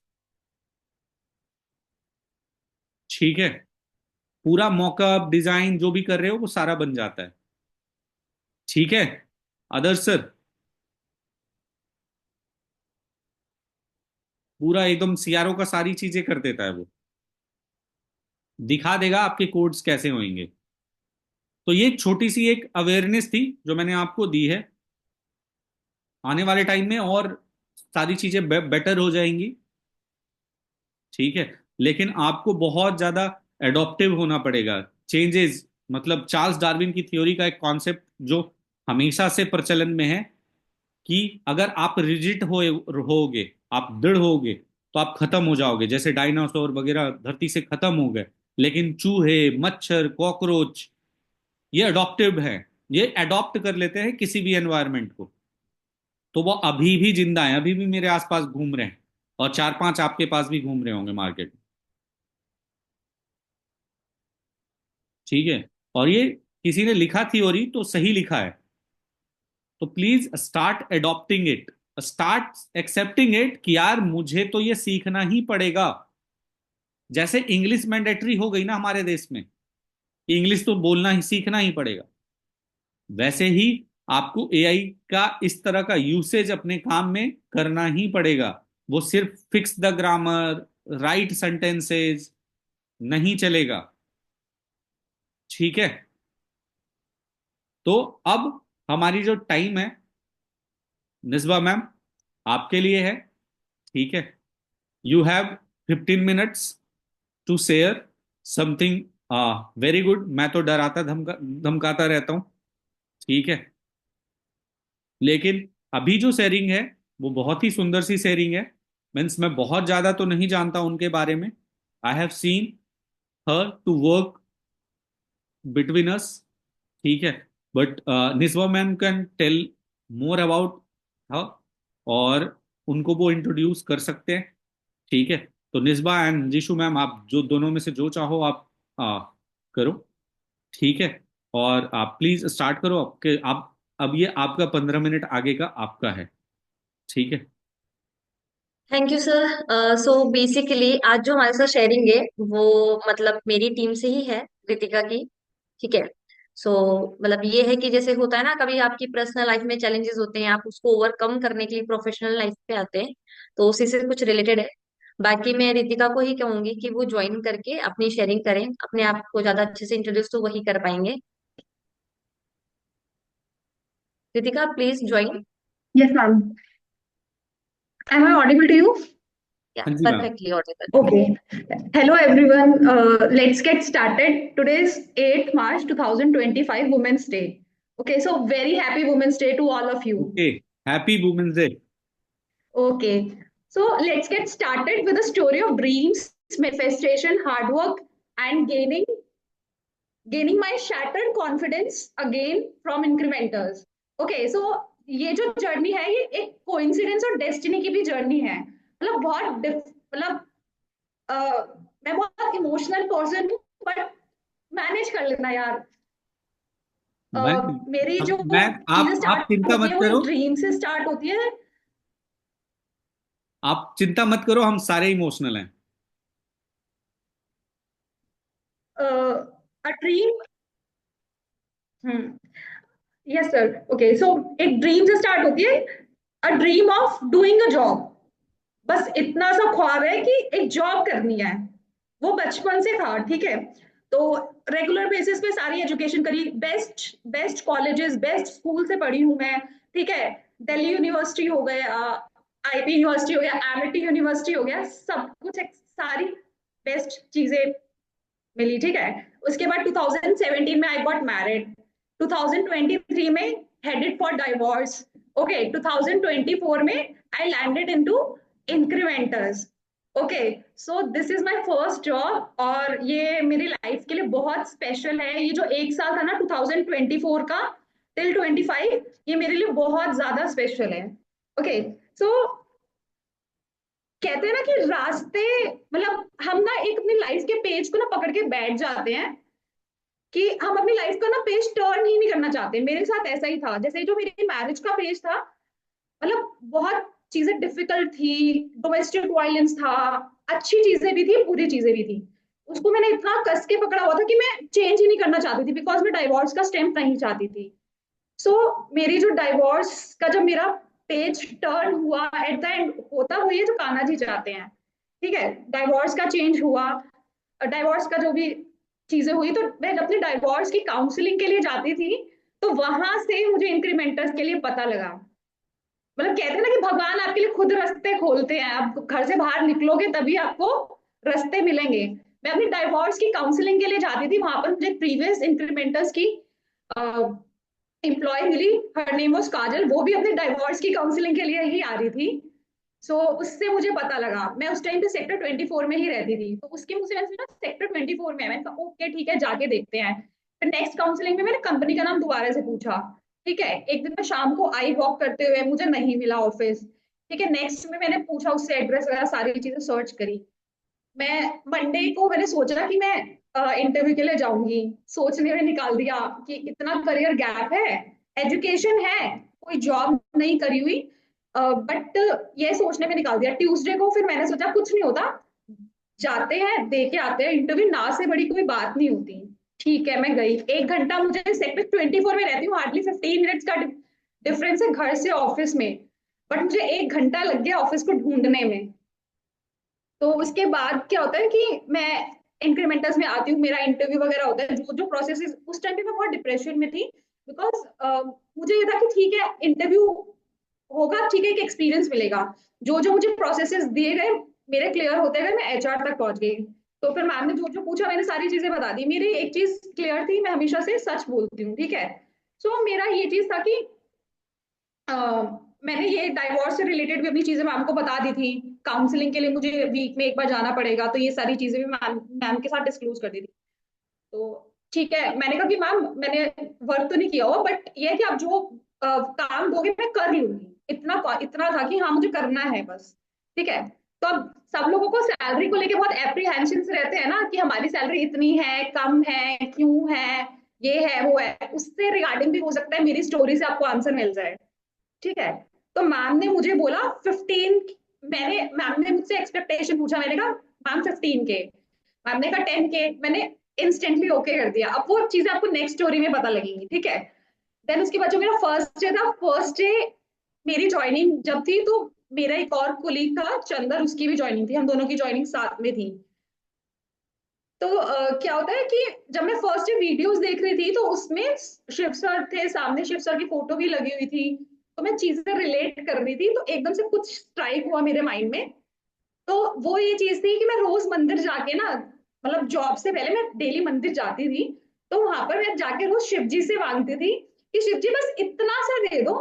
ठीक है, पूरा मॉकअप डिजाइन जो भी कर रहे हो वो सारा बन जाता है। ठीक है। आदर्श सर, पूरा एकदम सीआरओ का सारी चीजें कर देता है वो, दिखा देगा आपके कोड्स कैसे होंगे। तो ये छोटी सी एक अवेयरनेस थी जो मैंने आपको दी है। आने वाले टाइम में और सारी चीजें बेटर हो जाएंगी। ठीक है। लेकिन आपको बहुत ज्यादा एडॉप्टिव होना पड़ेगा। चेंजेस, मतलब चार्ल्स डार्विन की थ्योरी का एक कॉन्सेप्ट जो हमेशा से प्रचलन में है कि अगर आप रिजिड होगे, आप दृढ़ होगे, तो आप खत्म हो जाओगे। जैसे डायनासोर वगैरह धरती से खत्म हो गए, लेकिन चूहे, मच्छर, कॉकरोच ये अडॉप्टिव है। ये अडॉप्ट कर लेते हैं किसी भी एनवायरनमेंट को। तो वो अभी भी जिंदा है, अभी भी मेरे आसपास घूम रहे हैं, और चार पांच आपके पास भी घूम रहे होंगे मार्केट में। ठीक है। और ये किसी ने लिखा थ्योरी तो सही लिखा है। तो please start adopting it, start accepting it कि यार मुझे तो ये सीखना ही पड़ेगा। जैसे इंग्लिश मैंडेटरी हो गई ना हमारे देश में, इंग्लिश तो बोलना ही सीखना ही पड़ेगा, वैसे ही आपको एआई का इस तरह का यूसेज अपने काम में करना ही पड़ेगा। वो सिर्फ fix the grammar, right sentences नहीं चलेगा। ठीक है। तो अब हमारी जो टाइम है निस्बा मैम आपके लिए है। ठीक है। You have 15 minutes to share something very good. मैं तो डराता धमकाता रहता हूं। ठीक है। लेकिन अभी जो शेयरिंग है वो बहुत ही सुंदर सी शेयरिंग है। मीन्स मैं बहुत ज्यादा तो नहीं जानता उनके बारे में। I have seen her to work between us. ठीक है। But Niswa ma'am can tell more about her, और उनको वो इंट्रोड्यूस कर सकते हैं। ठीक है। तो निस्बा एंड जीशु मैम, आप जो दोनों में से जो चाहो आप करो। ठीक है। और आप प्लीज स्टार्ट करो। आपके आप अब ये आपका 15 मिनट आगे का आपका है। ठीक है। Thank you sir. So basically आज जो हमारे साथ शेयरिंग है वो मतलब मेरी टीम से ही है, रितिका की। ठीक है। सो मतलब ये है कि जैसे होता है ना, कभी आपकी पर्सनल लाइफ में चैलेंजेस होते हैं, आप उसको ओवरकम करने के लिए प्रोफेशनल लाइफ पे आते हैं, तो उसी से कुछ रिलेटेड है। बाकी मैं रितिका को ही कहूंगी कि वो ज्वाइन करके अपनी शेयरिंग करें, अपने आप को ज्यादा अच्छे से इंट्रोड्यूस तो वही कर पाएंगे। Ritika please join. Yes, ma'am. Am I audible to you? या हाँ जी ma'am. Perfectly audible. Okay. Hello, everyone. Let's get started. Today is 8th March 2025, Women's Day. Okay, so very happy Women's Day to all of you. Okay, happy women's day. Okay, so let's get started with a story of dreams, manifestation, hard work, and gaining my shattered confidence again from incrementers. Okay, so ये जो journey है ये एक coincidence और destiny की भी journey है। मतलब मतलब मैं बहुत इमोशनल पर्सन हूँ, बट मैनेज कर लेना यार। मैं मेरी जो मैं चीजें आप स्टार्ट चिंता होती मत है वो करो। एक ड्रीम से स्टार्ट होती है। आप चिंता मत करो, हम सारे इमोशनल हैं। A dream. Yes sir. Okay, so एक ड्रीम से स्टार्ट होती है। A dream of doing a job. बस इतना सा ख्वाब है कि एक जॉब करनी है। वो बचपन से था। ठीक है। तो रेगुलर बेसिस पे सारी एजुकेशन करी, best best colleges, best school से पढ़ी हूँ मैं। ठीक है। दिल्ली यूनिवर्सिटी हो गया, आईपी यूनिवर्सिटी हो गया, एमिटी यूनिवर्सिटी हो गया, सब कुछ एक सारी बेस्ट चीजें मिली। ठीक है। उसके बाद 2017 में आई गॉट मैरिड। 2023 में हेडेड फॉर डाइवोर्स। ओके, 2024 में I landed into Incrementors. Okay, so this is my first job, और ये मेरी लाइफ के लिए बहुत स्पेशल है। ये जो एक साल था ना 2024 का टिल 25, ये मेरे लिए बहुत ज्यादा स्पेशल है। ओके, सो कहते हैं ना कि रास्ते, मतलब हम ना एक अपनी लाइफ के पेज को ना पकड़ के बैठ जाते हैं कि हम अपनी लाइफ का ना पेज टर्न ही नहीं करना चाहते। मेरे साथ ऐसा ही था। जैसे जो मेरी मैरिज का पेज था, मतलब बहुत चीजें डिफिकल्ट थी, डोमेस्टिक वायलेंस था, अच्छी चीजें भी थी, बुरी चीजें भी थी। उसको मैंने इतना कस के पकड़ा हुआ था कि मैं चेंज ही नहीं करना चाहती थी, बिकॉज मैं डाइवोर्स का स्टेम्प नहीं चाहती थी। सो मेरी जो डाइवोर्स का जब मेरा पेज टर्न हुआ एट द एंड, होता वो ये जो कान्हा जी चाहते हैं, ठीक है, डाइवोर्स का चेंज हुआ, डाइवोर्स का जो भी चीजें हुई, तो मैं अपने डाइवोर्स की काउंसलिंग के लिए जाती थी, तो वहां से मुझे इंक्रीमेंटर्स के लिए पता लगा। मतलब कहते हैं ना कि भगवान आपके लिए खुद रास्ते खोलते हैं, आप घर से बाहर निकलोगे तभी आपको रास्ते मिलेंगे। मैं अपनी डाइवोर्स की काउंसलिंग के लिए जाती थी, वहां पर मुझे प्रीवियस इंक्रीमेंटर्स की एम्प्लॉय मिली, हर नेम वाज काजल, वो भी अपने डाइवोर्स की काउंसलिंग के लिए ही आ रही थी। उससे मुझे पता लगा, मैं उस टाइम पे सेक्टर 24 में ही रहती थी, तो उसके मुझसे ना सेक्टर 24 में है, मैंने कहा ओके ठीक है जाके देखते हैं। फिर नेक्स्ट काउंसलिंग में मैंने कंपनी का नाम दोबारा से पूछा, ठीक है, एक दिन मैं शाम को आई वॉक करते हुए, मुझे नहीं मिला ऑफिस, ठीक है, नेक्स्ट में मैंने पूछा उससे एड्रेस वगैरह सारी चीजें सर्च करी। मैं मंडे को मैंने सोचा कि मैं इंटरव्यू के लिए जाऊंगी, सोचने में निकाल दिया कि इतना करियर गैप है, एजुकेशन है, कोई जॉब नहीं करी हुई, बट ये सोचने में निकाल दिया। ट्यूसडे को फिर मैंने सोचा कुछ नहीं होता, जाते हैं दे के आते हैं इंटरव्यू, ना से बड़ी कोई बात नहीं होती। ठीक है, मैं गई, 1 घंटा, मुझे सेक्टर 24 में रहती हूँ, हार्डली 15 मिनट्स का डिफरेंस है घर से ऑफिस में, बट मुझे 1 घंटा लग गया ऑफिस को ढूंढने में। तो उसके बाद क्या होता है कि मैं इंक्रीमेंटल्स में आती हूँ, मेरा इंटरव्यू वगैरह होता है, जो जो प्रोसेस, उस टाइम पे मैं बहुत डिप्रेशन में थी, बिकॉज मुझे ये था कि ठीक है इंटरव्यू होगा, ठीक है, एक एक्सपीरियंस मिलेगा, जो जो मुझे प्रोसेसेस दिए गए मेरे क्लियर होते गए, मैं एचआर तक पहुंच गई। तो फिर मैम ने जो जो पूछा मैंने सारी चीजें बता दी। मेरी एक चीज क्लियर थी, मैं हमेशा से सच बोलती हूँ, ठीक है। मेरा ये चीज था कि मैंने ये डाइवोर्स से रिलेटेड भी अपनी चीजें मैम को बता दी थी, काउंसलिंग के लिए मुझे वीक में एक बार जाना पड़ेगा, तो ये सारी चीजें भी मैम मैम के साथ डिस्क्लोज कर दी थी। तो ठीक है, मैंने कहा कि मैम मैंने वर्क तो नहीं किया हुआ, बट ये है कि आप जो काम दोगे मैं कर लूंगी, इतना इतना था कि हाँ मुझे करना है बस, ठीक है। तो अब सब लोगों को सैलरी को लेके बहुत एप्रीहेंशन रहते हैं ना, कि हमारी सैलरी इतनी है, कम है, क्यों है, ये है वो है, उससे रिगार्डिंग भी हो सकता है मेरी स्टोरी से आपको आंसर मिल जाए, ठीक है। तो मैम ने मुझे बोला 15, मैम ने मुझसे एक्सपेक्टेशन पूछा, मैंने कहा मैम 15 के, मैम ने कहा 10 के, मैंने इंस्टेंटली ओके कर दिया। अब वो चीजें आपको नेक्स्ट स्टोरी में पता लगेंगी, ठीक है। देन उसके बाद जो मेरा फर्स्ट डे था, फर्स्ट डे मेरी ज्वाइनिंग जब थी, तो मेरा एक और कोलीग था चंदर, उसकी भी ज्वाइनिंग थी, हम दोनों की ज्वाइनिंग साथ में थी। तो क्या होता है कि जब मैं फर्स्ट डे वीडियोस देख रही थी, तो उसमें शिव सर थे सामने, शिव सर की फोटो भी लगी हुई थी, तो मैं चीजें रिलेट कर रही थी, तो एकदम से कुछ स्ट्राइक हुआ मेरे माइंड में। तो वो ये चीज थी कि मैं रोज मंदिर जाके ना, मतलब जॉब से पहले मैं डेली मंदिर जाती थी, तो वहां पर मैं जाके रोज शिव जी से मांगती थी कि शिव जी बस इतना सा दे दो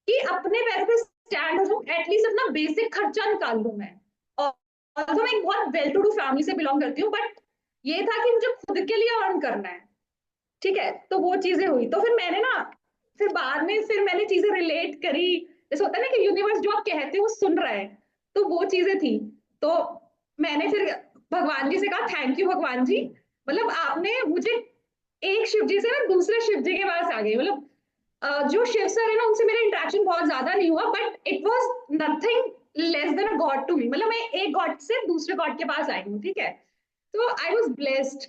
कि अपने पैरों पे स्टैंड हो जाऊं, एटलीस्ट अपना बेसिक खर्चा निकाल लूं मैं। और तो मैं एक बहुत वेल टू डू फैमिली से बिलोंग करती हूँ, बट ये था कि मुझे खुद के लिए अर्न करना है, ठीक है। तो वो चीजें हुई, तो फिर मैंने ना, फिर बाद में फिर मैंने चीजें रिलेट करी, जैसे होता है ना कि यूनिवर्स जो आप कहते हो वो सुन रहा है, तो वो चीजें थी। तो मैंने फिर भगवान जी से कहा थैंक यू भगवान जी, मतलब आपने मुझे, एक शिव जी से मैं दूसरे शिव जी के पास आ गई। मतलब जो शिव सर है ना, उनसे मेरा इंटरेक्शन बहुत ज्यादा नहीं हुआ, but it was nothing less than a god to me, मतलब मैं एक गॉड से दूसरे गॉड के पास आई हूँ, ठीक है। तो I was blessed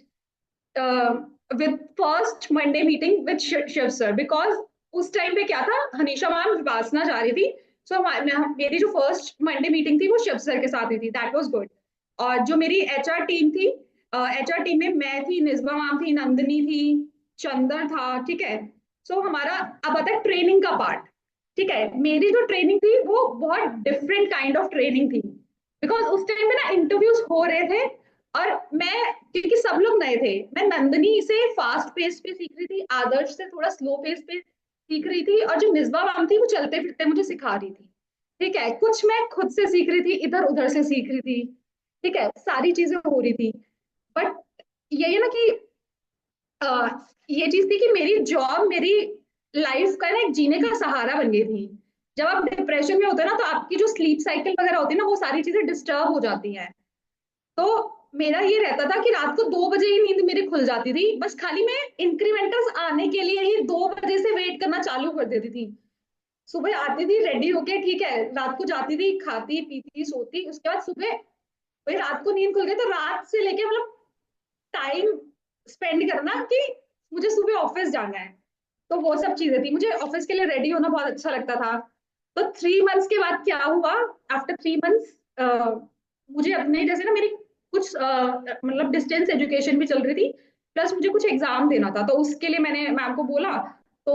with first Monday meeting with Shiv sir, because उस टाइम पे क्या था, हनीशा मैम विपासना जा रही थी, सो मेरी जो फर्स्ट मंडे मीटिंग थी वो शिव सर के साथ हुई थी, दैट वाज गुड। और जो मेरी एचआर टीम थी, एचआर टीम में मैं थी, निस्बा मैम थी, नंदिनी थी, चंदर था, ठीक है। हमारा अब आता है ट्रेनिंग का पार्ट, ठीक है। मेरी जो ट्रेनिंग थी वो बहुत डिफरेंट काइंड ऑफ ट्रेनिंग थी, बिकॉज उस टाइम पे ना इंटरव्यूज हो रहे थे, और मैं, क्योंकि सब लोग नए थे, मैं नंदनी से फास्ट पेस पे सीख रही थी, आदर्श से थोड़ा स्लो पेस पे सीख रही थी, और जो निस्बा मैम थी वो चलते फिरते मुझे सिखा रही थी, ठीक है। कुछ मैं खुद से सीख रही थी, इधर उधर से सीख रही थी, ठीक है, सारी चीजें हो रही थी। बट यही है ना कि आ, ये चीज थी कि मेरी जॉब मेरी लाइफ का ना एक जीने का सहारा बन गई थी। जब आप डिप्रेशन में होते हैं ना, तो आपकी जो स्लीप साइकिल वगैरह होती है ना, वो सारी चीजें डिस्टर्ब हो जाती हैं। तो मेरा ये रहता था कि रात को 2 बजे ही नींद मेरी खुल जाती थी, बस खाली मैं इंक्रीमेंटल्स आने के लिए ही 2 बजे से वेट करना चालू कर देती थी। सुबह आती थी रेडी होके, ठीक है, रात को जाती थी, खाती पीती सोती, उसके बाद सुबह वही रात को नींद खुल गई, तो रात से लेके मतलब स्पेंड करना कि मुझे सुबह ऑफिस जाना है। तो वो सब चीजें थी, मुझे ऑफिस के लिए रेडी होना बहुत अच्छा लगता था। तो 3 मंथ्स के बाद क्या हुआ, आफ्टर 3 मंथ्स मुझे अपने जैसे ना मेरी कुछ मतलब डिस्टेंस एजुकेशन भी चल रही थी, प्लस मुझे कुछ एग्जाम देना था, तो उसके लिए मैंने मैम को बोला। तो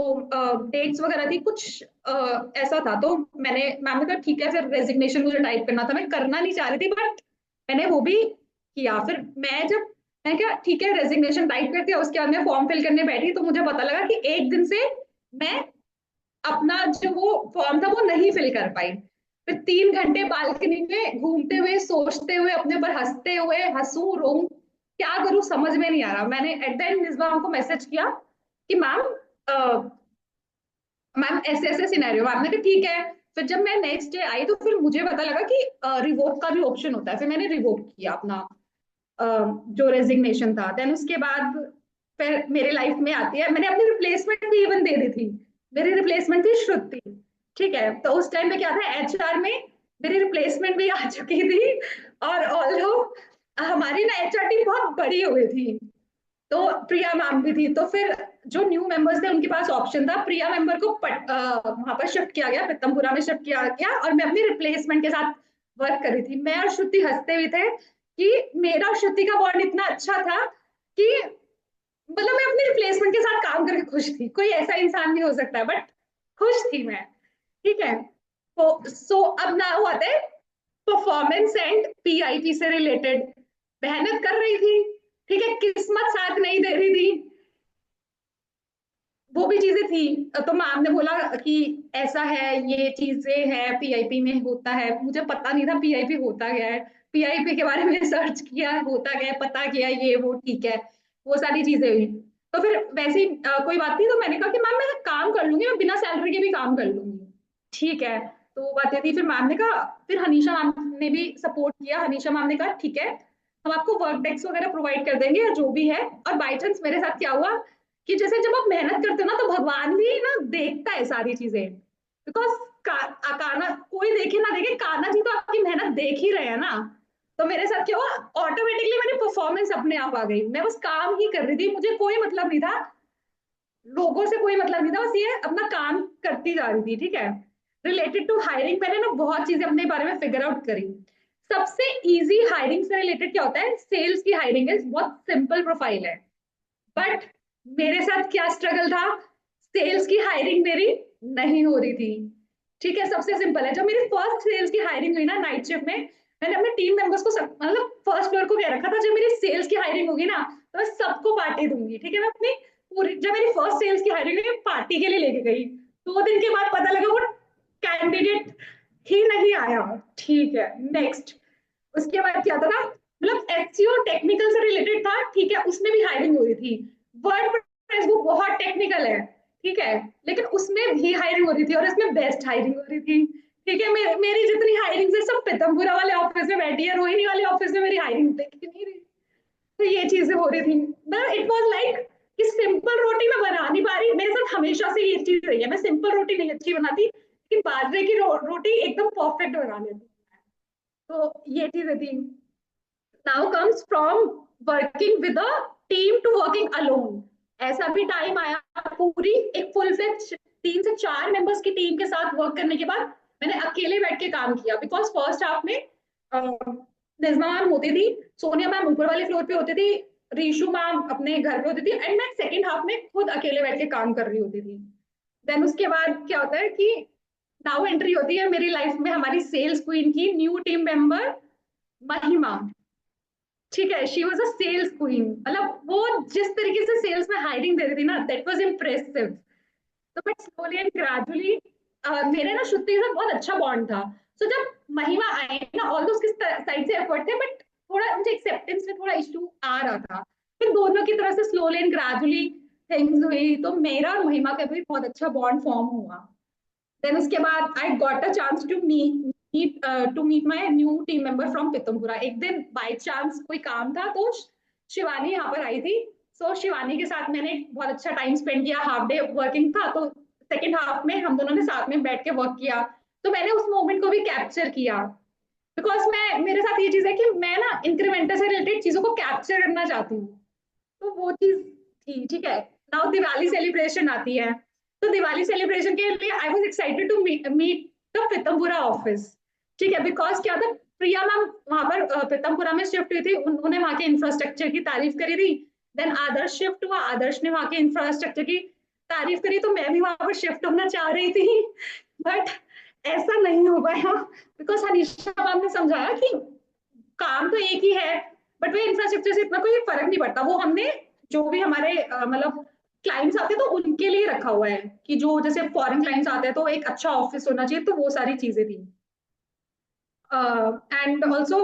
डेट्स वगैरह थी कुछ ऐसा था, तो मैंने मैम ने कहा ठीक है, फिर रेजिग्नेशन मुझे टाइप करना था, मैं करना नहीं चाह रही थी बट मैंने वो भी किया। फिर मैं क्या ठीक है रेजिग्नेशन टाइप कर दिया, उसके बाद मैं फॉर्म फिल करने बैठी तो मुझे पता लगा कि एक दिन से मैं अपना जो वो फॉर्म था वो नहीं फिल कर पाई। फिर 3 घंटे बालकनी में घूमते हुए, सोचते हुए, अपने ऊपर हंसते हुए, हंसू रो क्या करूं समझ में नहीं आ रहा। मैंने एट द एंड मिसबा को मैसेज किया कि मैम ऐसे ऐसे सिनेरियो। मैम ने कहा ठीक है। फिर जब मैं नेक्स्ट डे आई तो फिर मुझे पता लगा कि रिवोक का भी ऑप्शन होता है, फिर मैंने रिवोक किया अपना जो रेजिग्नेशन था। देन उसके बाद फिर मेरे लाइफ में आती है, मैंने अपनी रिप्लेसमेंट भी इवन दे दी थी। मेरी रिप्लेसमेंट थी श्रुति, ठीक है। तो उस टाइम पे क्या था, एचआर में मेरी रिप्लेसमेंट भी आ चुकी थी, और ऑल्दो हमारी ना एचआर टीम बहुत बड़ी हो गई थी, तो प्रिया मैम भी थी। तो फिर जो न्यू मेंबर्स थे उनके पास ऑप्शन था, प्रिया मेंबर को वहां पर शिफ्ट किया गया, पीतमपुरा में शिफ्ट किया गया, और मैं अपनी रिप्लेसमेंट के साथ वर्क कर रही थी। मैं और श्रुति हंसते हुए थे कि मेरा और श्रुति का बॉन्ड इतना अच्छा था कि मतलब मैं अपनी रिप्लेसमेंट के साथ काम करके खुश थी। कोई ऐसा इंसान भी हो सकता है बट खुश थी मैं, ठीक है। तो अब ना हुआ था परफॉर्मेंस एंड पीआईपी से रिलेटेड, मेहनत कर रही थी, ठीक है, किस्मत साथ नहीं दे रही थी, वो भी चीजें थी। तो मैम ने बोला कि ऐसा है, ये चीजें हैं, पीआईपी में होता है। मुझे पता नहीं था पीआईपी होता क्या है, पीआईपी के बारे में सर्च किया, होता क्या है पता किया, ये वो ठीक है, वो सारी चीजें हुई। तो फिर वैसे ही कोई बात नहीं, तो मैंने कहा कि मैम मैं काम कर लूंगी, मैं बिना सैलरी के भी काम कर लूंगी, ठीक है। तो वो बातें थी। फिर मैम ने कहा, फिर हनीशा मैम ने भी सपोर्ट किया। हनीशा मैम ने कहा ठीक है, हम आपको वर्क डेस्क वगैरह प्रोवाइड कर देंगे या जो भी है। और बाई चांस मेरे साथ क्या हुआ कि जैसे जब आप मेहनत करते हो ना तो भगवान भी ना देखता है सारी चीजें, बिकॉज काना कोई देखे ना देखे, काना जी तो आपकी मेहनत देख ही रहे हैं ना। तो मेरे साथ क्या हुआ, ऑटोमेटिकली मेरी परफॉर्मेंस अपने आप आ गई, मैं बस काम ही कर रही थी, मुझे कोई मतलब नहीं था, लोगों से कोई मतलब नहीं था, बस ये अपना काम करती जा रही थी, ठीक है। रिलेटेड टू हायरिंग मैंने ना बहुत चीजें अपने बारे में फिगर आउट करी। सबसे इजी हायरिंग से रिलेटेड क्या होता है, सेल्स की हायरिंग है, बहुत सिंपल प्रोफाइल है। बट मेरे साथ क्या स्ट्रगल था, सेल्स की हायरिंग मेरी नहीं हो रही थी, ठीक है। सबसे सिंपल है, जब मेरी फर्स्ट सेल्स की हायरिंग हुई ना नाइट शिफ्ट में, मैंने अपने टीम मेंबर्स को मतलब फर्स्ट फ्लोर को कह रखा था, जब मेरी सेल्स की हायरिंग होगी ना तो मैं सबको पार्टी दूंगी, ठीक है। मैं अपनी पूरी, जब मेरी फर्स्ट सेल्स की हायरिंग हुई, पार्टी के लिए लेके गई। 2 दिन के बाद पता लगा वो कैंडिडेट ही नहीं आया, ठीक है। नेक्स्ट, उसके बाद क्या था ना, मतलब एचसीओ टेक्निकल से रिलेटेड था, ठीक है, उसमें भी हायरिंग हो रही थी। वर्डप्रेस वो बहुत टेक्निकल है, ठीक है, लेकिन उसमें भी हायरिंग हो रही थी और इसमें बेस्ट हायरिंग हो रही थी, ठीक है। मेरी जितनी हायरिंग है सब पीतमपुरा वाले ऑफिस में बैठी है, रोहिणी वाले ऑफिस में मेरी हायरिंग देख नहीं रही। तो ये चीजें हो रही थी, मतलब इट वाज लाइक कि सिंपल रोटी मैं बना नहीं पा रही। मेरे साथ हमेशा से ये चीज रही है, मैं सिंपल रोटी नहीं अच्छी बनाती, लेकिन बाजरे की रोटी एकदम परफेक्ट बना लेती। तो ये चीजें थी। Now comes from working with a team to working alone. ऐसा भी टाइम आया, पूरी एक फुल फ्लेज 3 से 4 मेंबर्स की टीम के साथ वर्क करने के बाद मैंने अकेले बैठ के काम किया। बिकॉज फर्स्ट हाफ में निजमा मैम होती थी, सोनिया मैम ऊपर वाले फ्लोर पे होती थी, रीशु मैम अपने घर पे होती थी, एंड मैं सेकेंड हाफ में खुद अकेले बैठ के काम कर रही होती थी। देन उसके बाद क्या होता है कि नाउ एंट्री होती है मेरी लाइफ में हमारी सेल्स क्वीन की, न्यू टीम मेंबर महिमा, ठीक है। She was a sales queen, मतलब वो जिस तरीके से सेल्स में हायरिंग दे रही थी ना, दैट वाज इम्प्रेसिव। तो बट स्लोली एंड ग्रेजुअली मेरे ना श्रुति से बहुत अच्छा बॉन्ड था। सो जब महिमा आई ना, ऑल उसके साइड से एफर्ट थे, बट थोड़ा मुझे एक्सेप्टेंस में थोड़ा इशू आ रहा था। फिर दोनों की तरफ से स्लोली एंड ग्रेजुअली थिंग्स हुई, तो मेरा और महिमा का भी बहुत अच्छा बॉन्ड फॉर्म हुआ। देन उसके बाद I got a chance to meet my new team member from Pitampura. एक दिन बाय चांस कोई काम था तो शिवानी यहाँ पर आई थी। सो शिवानी के साथ मैंने बहुत अच्छा टाइम स्पेंड किया, हाफ डे वर्किंग था, तो सेकेंड हाफ में हम दोनों ने साथ में बैठ के वर्क किया। तो मैंने उस मोमेंट को भी कैप्चर किया, बिकॉज मैं, मेरे साथ ये चीज है कि मैं ना इंक्रीमेंटल से रिलेटेड चीजों को कैप्चर करना चाहती हूँ। तो वो चीज थी, ठीक है। नाउ दिवाली सेलिब्रेशन आती है, तो दिवाली सेलिब्रेशन के लिए I was excited to meet the Pitampura office, ठीक है। बिकॉज क्या था, प्रिया मैम वहां पर पीतमपुरा में शिफ्ट हुई थी, उन्होंने वहां के इंफ्रास्ट्रक्चर की तारीफ करी थी। देन आदर्श शिफ्ट हुआ, आदर्श ने वहां के इंफ्रास्ट्रक्चर की तारीफ करी, तो मैं भी वहां पर शिफ्ट होना चाह रही थी, बट ऐसा नहीं हो पाया, बिकॉज हनीशा मैम ने समझाया कि काम तो एक ही है, बट वो इंफ्रास्ट्रक्चर से इतना कोई फर्क नहीं पड़ता। वो हमने जो भी हमारे मतलब क्लाइंट्स आते हैं तो उनके लिए रखा हुआ है, कि जो जैसे फॉरेन क्लाइंट्स आते हैं तो एक अच्छा ऑफिस होना चाहिए, तो वो सारी चीजें थी। एंड ऑल्सो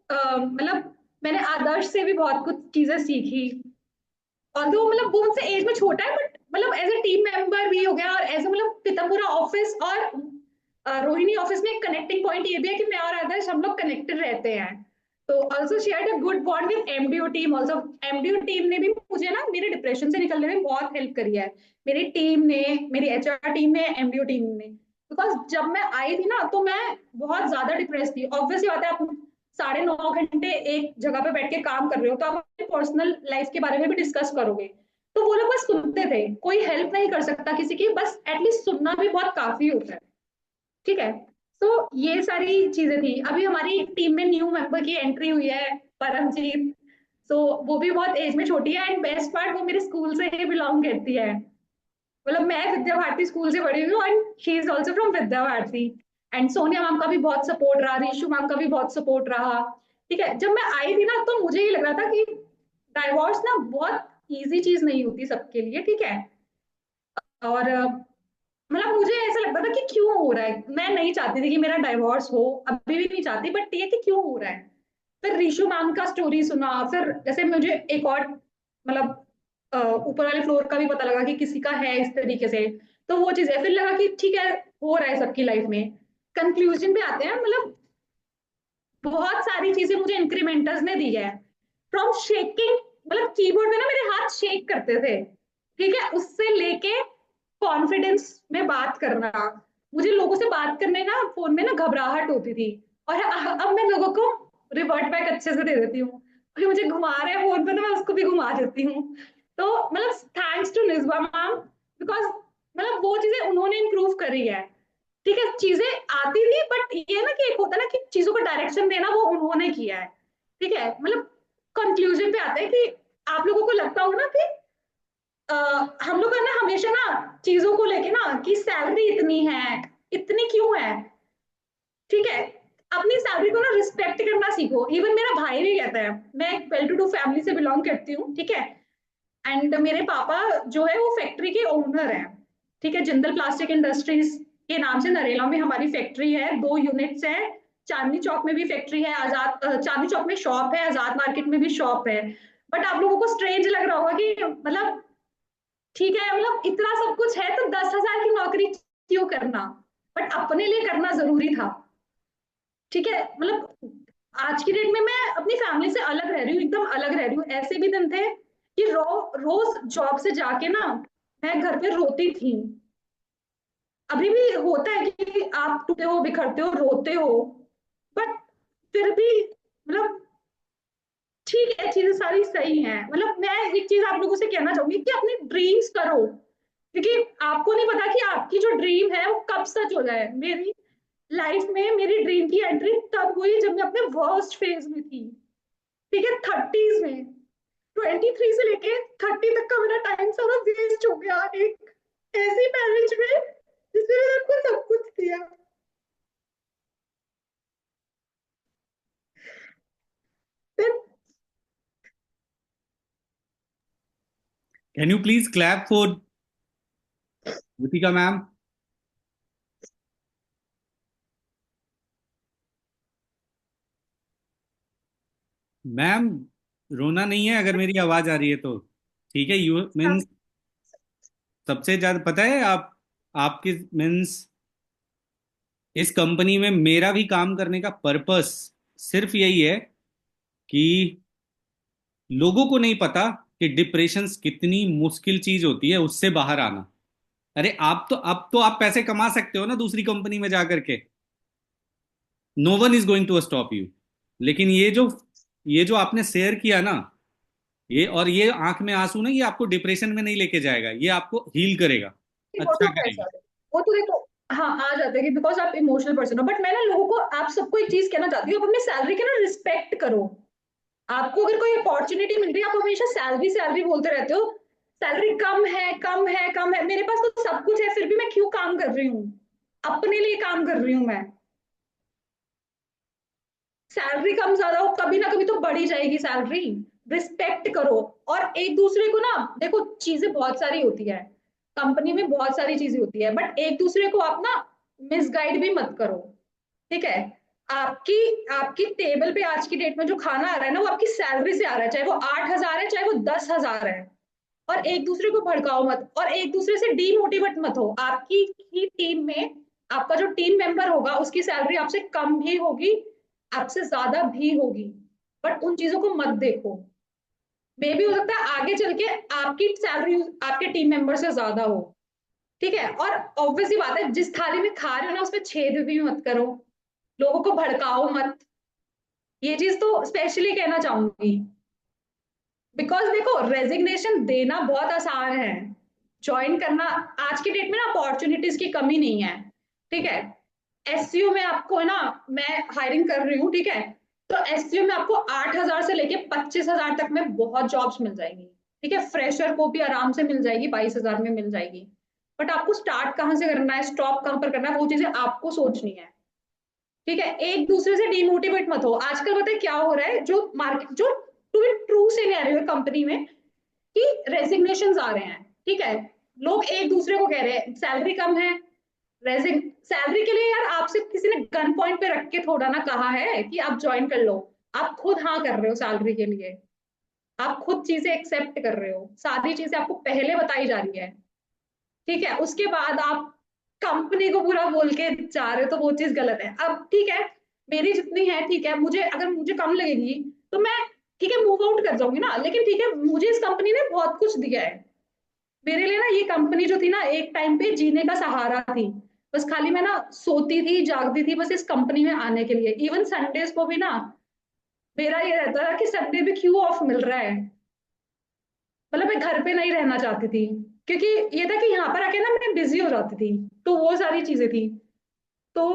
मतलब मैंने आदर्श से भी बहुत कुछ चीजें सीखी, और तो मतलब वो उनसे एज में छोटा है, बट मतलब एज ए टीम मेंबर भी हो गया, और एज ए मतलब पीतमपुरा ऑफिस और रोहिणी ऑफिस में कनेक्टिंग पॉइंट ये भी है कि मैं और आदर्श हम लोग कनेक्टेड रहते हैं। तो also share a good bond with MDO team also. MDO team ने भी मुझे ना मेरे डिप्रेशन से निकलने में बहुत हेल्प करी है, मेरी टीम ने, मेरी एचआर टीम ने, एमडीओ टीम ने। बिकॉज जब मैं आई थी ना तो मैं बहुत ज्यादा डिप्रेस थी। ऑब्वियसली बात है, आप 9.5 घंटे एक जगह पे बैठ के काम कर रहे हो, तो आप अपनी पर्सनल लाइफ के बारे में भी डिस्कस करोगे, तो वो लोग बस सुनते थे, कोई हेल्प नहीं कर सकता किसी की, बस एटलीस्ट सुनना भी बहुत काफी होता है, ठीक है। तो ये सारी चीजें थी। अभी हमारी टीम में न्यू मेंबर की एंट्री हुई है, परमजीत। सो वो भी बहुत एज में छोटी है, एंड बेस्ट पार्ट वो मेरे स्कूल से ही बिलोंग करती है। मतलब मैं विद्या भारती स्कूल से पढ़ी हुई हूँ, and she is also from Vidya Bharati. And Sonia ma'am का भी बहुत सपोर्ट रहा, रिशु मैम का भी बहुत सपोर्ट रहा, ठीक है। जब मैं आई थी ना तो मुझे ये लग रहा था कि डाइवोर्स ना बहुत इजी चीज नहीं होती सबके लिए, ठीक है। और मतलब मुझे ऐसा लगता था कि क्यों हो रहा है, मैं नहीं चाहती थी कि मेरा डाइवोर्स हो, अभी भी नहीं चाहती, बट ये कि क्यों हो रहा है। फिर रीशु मैम का स्टोरी सुना, फिर जैसे मुझे एक और मतलब ऊपर वाले फ्लोर का भी पता लगा कि किसी का है इस तरीके से, तो वो चीज है, फिर लगा कि ठीक है, हो रहा है सबकी लाइफ में। कंक्लूजन पे आते हैं, मतलब बहुत सारी चीजें मुझे इंक्रीमेंटर्स ने दी है। फ्रॉम शेकिंग, मतलब कीबोर्ड में ना मेरे हाथ शेक करते थे, ठीक है, उससे लेके कॉन्फिडेंस में बात करना, मुझे लोगों से बात करने ना फोन में ना घबराहट होती थी, और अब मैं लोगों को रिवर्ट बैक अच्छे से दे देती हूँ, अगर मुझे घुमा रहे हैं फोन पे तो मैं उसको भी घुमा देती हूँ। तो मतलब thanks to Nisba ma'am, because मतलब वो चीजें उन्होंने इम्प्रूव करी है, ठीक है। चीजें आती थी, बट ये ना कि एक होता है ना कि चीजों को डायरेक्शन देना, वो उन्होंने किया है, ठीक है। मतलब कंक्लूजन पे आते हैं कि आप लोगों को लगता होगा ना कि हम लोग है ना हमेशा ना चीजों को लेके ना कि सैलरी इतनी है, इतनी क्यों है, ठीक है। अपनी सैलरी को ना रिस्पेक्ट करना सीखो। इवन मेरा भाई भी कहता है, मैं एक वेल टू डू फैमिली से बिलोंग करती हूँ, ठीक है। एंड मेरे पापा जो है वो फैक्ट्री के ओनर है, ठीक है, जिंदल प्लास्टिक इंडस्ट्रीज के नाम से नरेला में हमारी फैक्ट्री है, 2 यूनिट्स है। चांदनी चौक में भी फैक्ट्री है, आजाद चांदनी चौक में शॉप है, आजाद मार्केट में भी शॉप है। बट आप लोगों को स्ट्रेंज लग रहा होगा कि मतलब ठीक है, मतलब इतना सब कुछ है तो 10,000 की नौकरी क्यों करना, बट अपने लिए करना जरूरी था, ठीक है। मतलब आज की डेट में मैं अपनी फैमिली से अलग रह रही हूँ, एकदम अलग रह रही हूँ। ऐसे भी दिन थे कि रोज जॉब से जाके ना मैं घर पे रोती थी। अभी भी होता है कि आप टूटे हो, बिखरते हो, रोते हो, बट फिर भी मतलब ठीक है, चीजें सारी सही हैं। मतलब मैं एक चीज आप लोगों से कहना चाहूंगी कि अपने ड्रीम्स करो, क्योंकि आपको नहीं पता कि आपकी जो ड्रीम है वो कब सच हो जाए। मेरी लाइफ में मेरी ड्रीम की एंट्री तब हुई जब मैं अपने वर्स्ट फेज में थी, ठीक है, 30s में। 23 से लेके 30 तक का मेरा टाइम सारा वेस्ट हो गया एक ऐसी मैरिज में जिसमें मैंने आपको सब कुछ दिया। फिर Can you please clap for Ritika ma'am? Ma'am, रोना नहीं है अगर मेरी आवाज आ रही है तो, ठीक है। यू मीन्स सबसे ज्यादा पता है आपकी मीन्स इस कंपनी में मेरा भी काम करने का पर्पस सिर्फ यही है कि लोगों को नहीं पता कि डिप्रेशन कितनी मुश्किल चीज होती है, उससे बाहर आना। अरे आप तो अब तो आप पैसे कमा सकते हो ना दूसरी कंपनी में जाकर के, no one is going to stop you. लेकिन ये जो आपने शेयर किया ना, ये आंख में आंसू ना, ये आपको डिप्रेशन में नहीं लेके जाएगा, ये आपको हील करेगा, वो तो अच्छा है करेगा। सर, वो तो देखो, हाँ आ जाता है कि बिकॉज आप इमोशनल पर्सन हो, बट मैं ना लोगों को, आप सबको एक चीज कहना चाहती हूँ, आप अपनी सैलरी के ना रिस्पेक्ट करो। आपको अगर कोई अपॉर्चुनिटी मिल रही है, आप हमेशा सैलरी सैलरी बोलते रहते हो, सैलरी कम है कम है कम है, मेरे पास तो सब कुछ है फिर भी मैं क्यों काम कर रही हूँ, अपने लिए काम कर रही हूँ मैं। सैलरी कम ज्यादा हो, कभी ना कभी तो बढ़ी जाएगी सैलरी। रिस्पेक्ट करो। और एक दूसरे को ना, देखो चीजें बहुत सारी होती है, कंपनी में बहुत सारी चीजें होती है, बट एक दूसरे को आप ना मिसगाइड भी मत करो, ठीक है। आपकी आपकी टेबल पे आज की डेट में जो खाना आ रहा है ना, वो आपकी सैलरी से आ रहा है, चाहे वो 8,000 है चाहे वो 10,000 है। और एक दूसरे को भड़काओ मत, और एक दूसरे से डीमोटिवेट मत हो। आपकी ही टीम में आपका जो टीम मेंबर होगा उसकी सैलरी आपसे कम भी होगी, आपसे ज्यादा भी होगी, बट उन चीजों को मत देखो। मे भी हो सकता है आगे चल के आपकी सैलरी आपके टीम मेंबर से ज्यादा हो, ठीक है। और ऑब्वियसली बात है, जिस थाली में खा रहे हो ना उसमें छेद भी मत करो, लोगों को भड़काओ मत। ये चीज तो स्पेशली कहना चाहूंगी, बिकॉज देखो रेजिग्नेशन देना बहुत आसान है, ज्वाइन करना आज की डेट में ना अपॉर्चुनिटीज की कमी नहीं है, ठीक है। एससीओ में आपको है ना, मैं हायरिंग कर रही हूँ, ठीक है। तो एससीओ में आपको 8,000 से लेके 25,000 तक में बहुत जॉब्स मिल जाएंगी, ठीक है। फ्रेशर को भी आराम से मिल जाएगी, 22,000 में मिल जाएगी। बट आपको स्टार्ट कहाँ से करना है, स्टॉप कहाँ पर करना है, वो चीजें आपको सोचनी है, ठीक है। एक दूसरे से डिमोटिवेट मत हो। आजकल पता है क्या हो रहा है, जो मार्केट जो ट्रू सिनेरियो है कंपनी में, कि रेजिग्नेशन आ रहे हैं, ठीक है। लोग एक दूसरे को कह रहे हैं सैलरी कम है, रेजिग सैलरी के लिए यार आपसे किसी ने गन पॉइंट पे रख के थोड़ा ना कहा है कि आप ज्वाइन कर लो। आप खुद हाँ कर रहे हो सैलरी के लिए, आप खुद चीजें एक्सेप्ट कर रहे हो, सारी चीजें आपको पहले बताई जा रही है, ठीक है। उसके बाद आप कंपनी को पूरा बोल के जा रहे हो, तो वो चीज गलत है। अब ठीक है, मेरी जितनी है ठीक है, मुझे अगर मुझे कम लगेगी तो मैं ठीक है मूव आउट कर जाऊंगी ना, लेकिन ठीक है मुझे इस कंपनी ने बहुत कुछ दिया है। मेरे लिए ना ये कंपनी जो थी ना, एक टाइम पे जीने का सहारा थी। बस खाली मैं ना सोती थी जागती थी बस इस कंपनी में आने के लिए। इवन संडेज को भी ना मेरा ये रहता था कि संडे भी क्यों ऑफ मिल रहा है, मतलब मैं घर पे नहीं रहना चाहती थी, क्योंकि ये था कि यहाँ पर आके ना मैं बिजी हो जाती थी। तो वो सारी चीजें थी। तो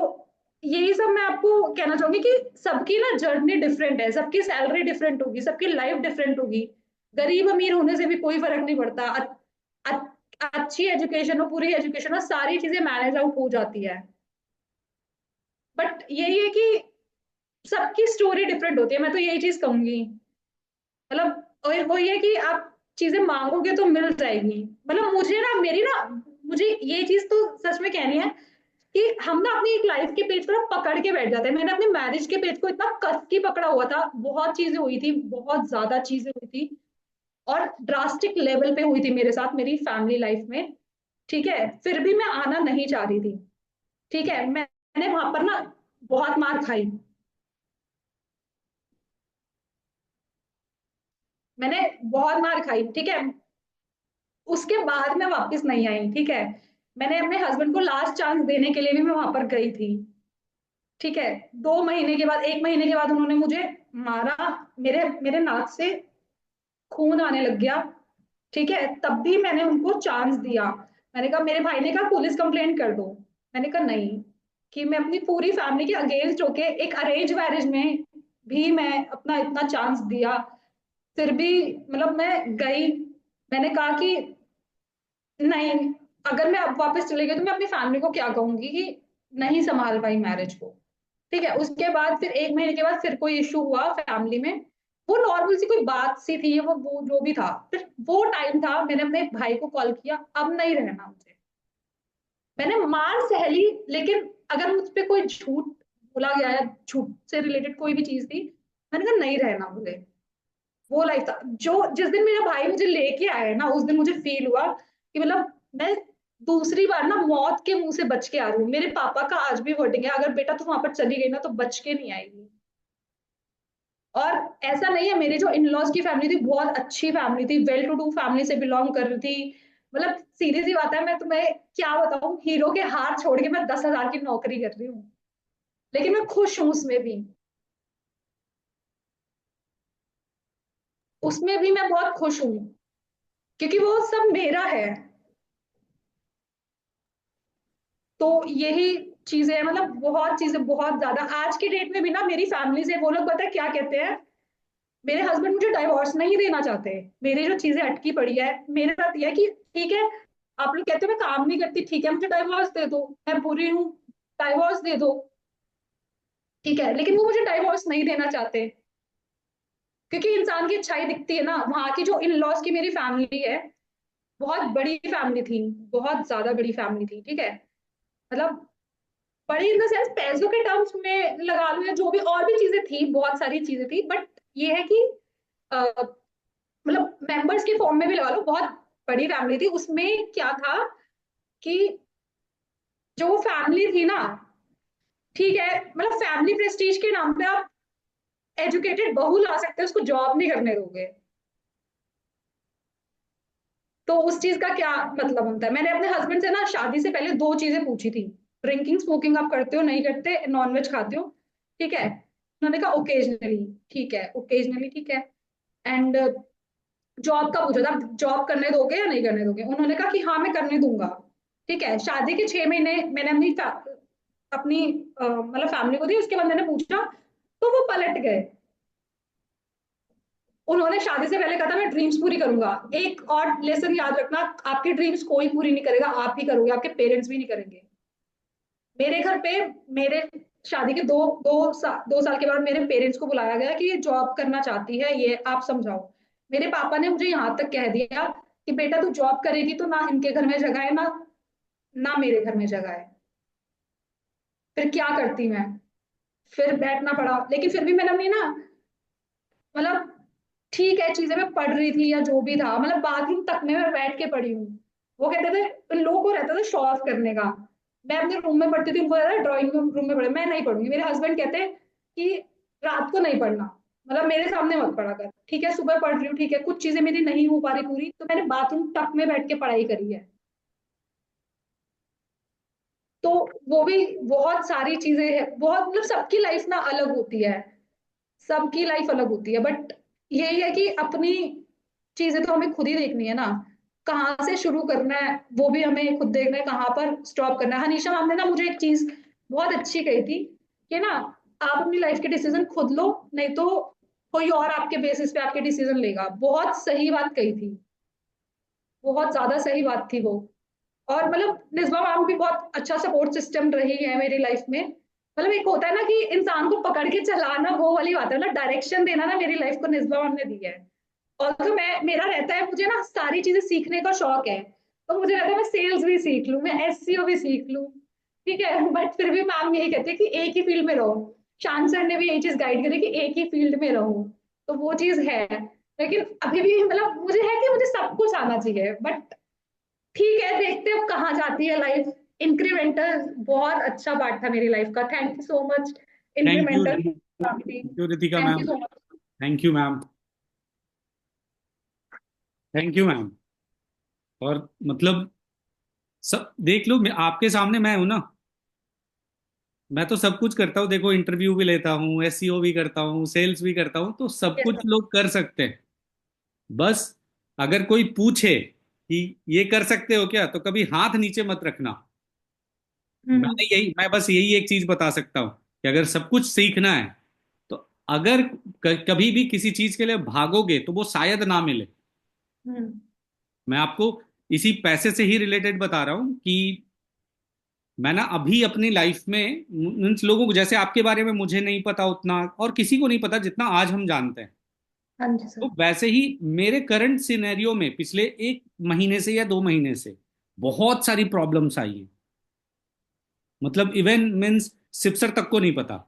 यही सब मैं आपको कहना चाहूंगी कि सबकी ना जर्नी डिफरेंट है, सबकी सैलरी डिफरेंट होगी, सबकी लाइफ डिफरेंट होगी। गरीब अमीर होने से भी कोई फर्क नहीं पड़ता। अच्छी एजुकेशन हो, पूरी एजुकेशन हो, सारी चीजें मैनेज आउट हो जाती है। बट यही है कि सबकी स्टोरी डिफरेंट होती है, मैं तो यही चीज कहूंगी। मतलब और वही है कि आप चीजें मांगोगे तो मिल जाएगी। मतलब मुझे ना मेरी ना मुझे ये चीज तो सच में कहनी है कि हम ना अपनी एक लाइफ के पेज को ना पकड़ के बैठ जाते हैं। मैंने अपने मैरिज के पेज को इतना कस के पकड़ा हुआ था, बहुत चीजें हुई थी, बहुत ज्यादा चीजें हुई थी, और ड्रास्टिक लेवल पे हुई थी मेरे साथ मेरी फैमिली लाइफ में, ठीक है। फिर भी मैं आना नहीं चाह रही थी, ठीक है। मैंने वहां पर ना बहुत मार खाई, मैंने बहुत मार खाई, ठीक है। उसके बाद मैं वापस नहीं आई, ठीक है। मैंने अपने हस्बैंड को लास्ट चांस देने के लिए भी मैं वहां पर गई थी, ठीक है। 2 महीने के बाद, 1 महीने के बाद उन्होंने मुझे मारा, मेरे मेरे नाक से खून आने लग गया, ठीक है। तब भी मैंने उनको चांस दिया। मैंने कहा, मेरे भाई ने कहा पुलिस कंप्लेंट कर दो, मैंने कहा नहीं, कि मैं अपनी पूरी फैमिली के अगेंस्ट होके एक अरेंज मैरिज में भी मैं अपना इतना चांस दिया, फिर भी मतलब मैं गई। मैंने कहा कि नहीं, अगर मैं अब वापस चली गई तो मैं अपनी फैमिली को क्या कहूंगी कि नहीं संभाल पाई मैरिज को, ठीक है। उसके बाद फिर 1 महीने के बाद फिर कोई इशू हुआ फैमिली में, वो नॉर्मल सी कोई बात सी थी, वो जो भी था। फिर वो टाइम था, मैंने अपने भाई को कॉल किया, अब नहीं रहना मुझे। मैंने मार सह ली, लेकिन अगर मुझ पे कोई झूठ बोला गया या झूठ से रिलेटेड कोई भी चीज थी, मैंने कहा नहीं रहना मुझे। वो लाइफ था जो जिस दिन मेरा भाई मुझे लेके आया ना, उस दिन मुझे फील हुआ कि मतलब मैं दूसरी बार ना मौत के मुंह से बच के आ रही हूँ। मेरे पापा का आज भी वर्डिंग है, अगर बेटा तू वहां पर चली गई ना तो बच के नहीं आएगी। और ऐसा नहीं है, मेरे जो इन लॉज की फैमिली थी बहुत अच्छी फैमिली थी, वेल टू डू फैमिली से बिलोंग कर रही थी। मतलब सीधी सी बात है, मैं तुम्हें क्या बताऊं, हीरो के हाथ छोड़ के मैं 10,000 की नौकरी कर रही हूँ, लेकिन मैं खुश हूँ उसमें भी। उसमें भी मैं बहुत खुश हूँ, क्योंकि वो सब मेरा है। तो यही चीजें हैं, मतलब बहुत चीजें, बहुत ज्यादा। आज की डेट में भी ना मेरी फैमिली से वो लोग पता है क्या कहते हैं, मेरे हस्बैंड मुझे डाइवोर्स नहीं देना चाहते। मेरी जो चीजें अटकी पड़ी है मेरे साथ ये है कि ठीक है, आप लोग कहते हो मैं काम नहीं करती, ठीक है मुझे डाइवोर्स दे दो, मैं बुरी हूँ, डाइवोर्स दे दो, ठीक है, लेकिन वो मुझे डाइवोर्स नहीं देना चाहते। क्योंकि इंसान की अच्छाई दिखती है ना। वहां की जो इन लॉज की मेरी फैमिली है, बहुत बड़ी फैमिली थी, बहुत ज्यादा बड़ी फैमिली थी, ठीक है। मतलब बड़ी इन द सेंस पैसों के टर्म्स में लगा लो, या जो भी और भी चीजें थी, बहुत सारी चीजें थी, बट ये है कि मतलब मेंबर्स के फॉर्म में भी लगा लो, बहुत बड़ी फैमिली थी। उसमें क्या था कि जो फैमिली थी ना, ठीक है, मतलब फैमिली प्रेस्टीज के नाम पे आप एजुकेटेड बहू ला सकते हो, उसको जॉब नहीं करने दोगे, तो उस चीज का क्या मतलब बनता है। मैंने अपने हस्बैंड से ना शादी से पहले दो चीजें पूछी थी, ड्रिंकिंग स्मोकिंग आप करते हो नहीं करते, नॉनवेज खाते हो, ठीक है। उन्होंने कहा ओकेजनली, ठीक है ओकेजनली, ठीक है। एंड जॉब का पूछा था, जॉब करने दोगे या नहीं करने दोगे, उन्होंने कहा कि हाँ मैं करने दूंगा, ठीक है। शादी के 6 महीने मैंने अपनी मतलब फैमिली को दी, उसके बाद मैंने पूछा तो वो पलट गए। उन्होंने शादी से पहले कहा था मैं ड्रीम्स पूरी करूंगा। एक और लेसन याद रखना, आपकी ड्रीम्स कोई पूरी नहीं करेगा, आप ही करोगे, आपके पेरेंट्स भी नहीं करेंगे। मेरे घर पे मेरे शादी के 2 साल के बाद मेरे पेरेंट्स को बुलाया गया कि ये जॉब करना चाहती है, ये आप समझाओ। मेरे पापा ने मुझे यहाँ तक कह दिया कि बेटा तू जॉब करेगी तो ना इनके घर में जगह है, ना ना मेरे घर में जगह है। फिर क्या करती मैं, फिर बैठना पड़ा, लेकिन फिर भी मैंने अपनी ना, मतलब ठीक है चीजें मैं पढ़ रही थी या जो भी था, मतलब बाथरूम तक में मैं बैठ के पढ़ी हूँ। वो कहते थे, उन लोगों को रहता था शो ऑफ करने का, मैं अपने रूम में पढ़ती थी, उनको रहता ड्राइंग रूम में पढ़े, मैं नहीं पढ़ूंगी। मेरे हस्बैंड कहते कि रात को नहीं पढ़ना, मतलब मेरे सामने मत पढ़ा कर, ठीक है सुबह पढ़ रही हूँ, ठीक है कुछ चीजें मेरी नहीं हो पा रही पूरी, तो मैंने बाथरूम तक में बैठ के पढ़ाई करी है। तो वो भी बहुत सारी चीजें है, बहुत मतलब सबकी लाइफ ना अलग होती है, सबकी लाइफ अलग होती है, बट यही है कि अपनी चीजें तो हमें खुद ही देखनी है ना, कहाँ से शुरू करना है वो भी हमें खुद देखना है, कहाँ पर स्टॉप करना है। हनीशा मैम ने ना मुझे एक चीज बहुत अच्छी कही थी कि ना, आप अपनी लाइफ के डिसीजन खुद लो, नहीं तो कोई और आपके बेसिस पे आपके डिसीजन लेगा। बहुत सही बात कही थी, बहुत ज्यादा सही बात थी वो। और मतलब निस्बा मैम भी बहुत अच्छा सपोर्ट सिस्टम रही है मेरी लाइफ में। मतलब एक होता है ना कि इंसान को पकड़ के चलाना, वो वाली बात है ना, डायरेक्शन देना ना, मेरी लाइफ को निस्बा मैम ने दी है। और तो मैं, मेरा रहता है मुझे ना सारी चीजें सीखने का शौक है, तो मुझे रहता है मैं सेल्स भी सीख लूं, मैं एससीओ भी सीख लूं, ठीक है, बट फिर भी मैम यही कहते हैं कि एक ही फील्ड में रहो। शान सर ने भी यही चीज गाइड करी कि एक ही फील्ड में रहो, तो वो चीज है। लेकिन अभी भी मतलब मुझे है कि मुझे सब कुछ आना चाहिए, बट ठीक है देखते हैं अब कहाँ जाती है लाइफ। इंक्रीमेंटल बहुत अच्छा पार्ट था मेरी लाइफ का, thank you so much thank you, incremental. Thank you Ritika thank ma'am. You so much. Thank you ma'am. Thank you ma'am. और मतलब सब देख लो, आपके सामने मैं हूं ना, मैं तो सब कुछ करता हूँ। देखो, इंटरव्यू भी लेता हूँ, एसईओ भी करता हूँ, सेल्स भी करता हूँ, तो सब यस कुछ लोग कर सकते हैं। बस अगर कोई पूछे कि ये कर सकते हो क्या, तो कभी हाथ नीचे मत रखना। मैं बस यही एक चीज बता सकता हूँ कि अगर सब कुछ सीखना है, तो अगर कभी भी किसी चीज के लिए भागोगे तो वो शायद ना मिले। मैं आपको इसी पैसे से ही रिलेटेड बता रहा हूँ कि मैं ना अभी अपनी लाइफ में मीन्स लोगों को, जैसे आपके बारे में मुझे नहीं पता उतना, और किसी को नहीं पता जितना आज हम जानते हैं, हाँ जी सर। तो वैसे ही मेरे करंट सिनेरियो में पिछले 1 महीने से या 2 महीने से बहुत सारी प्रॉब्लम्स आई हैं। मतलब इवन मीन्स सिपसर तक को नहीं पता,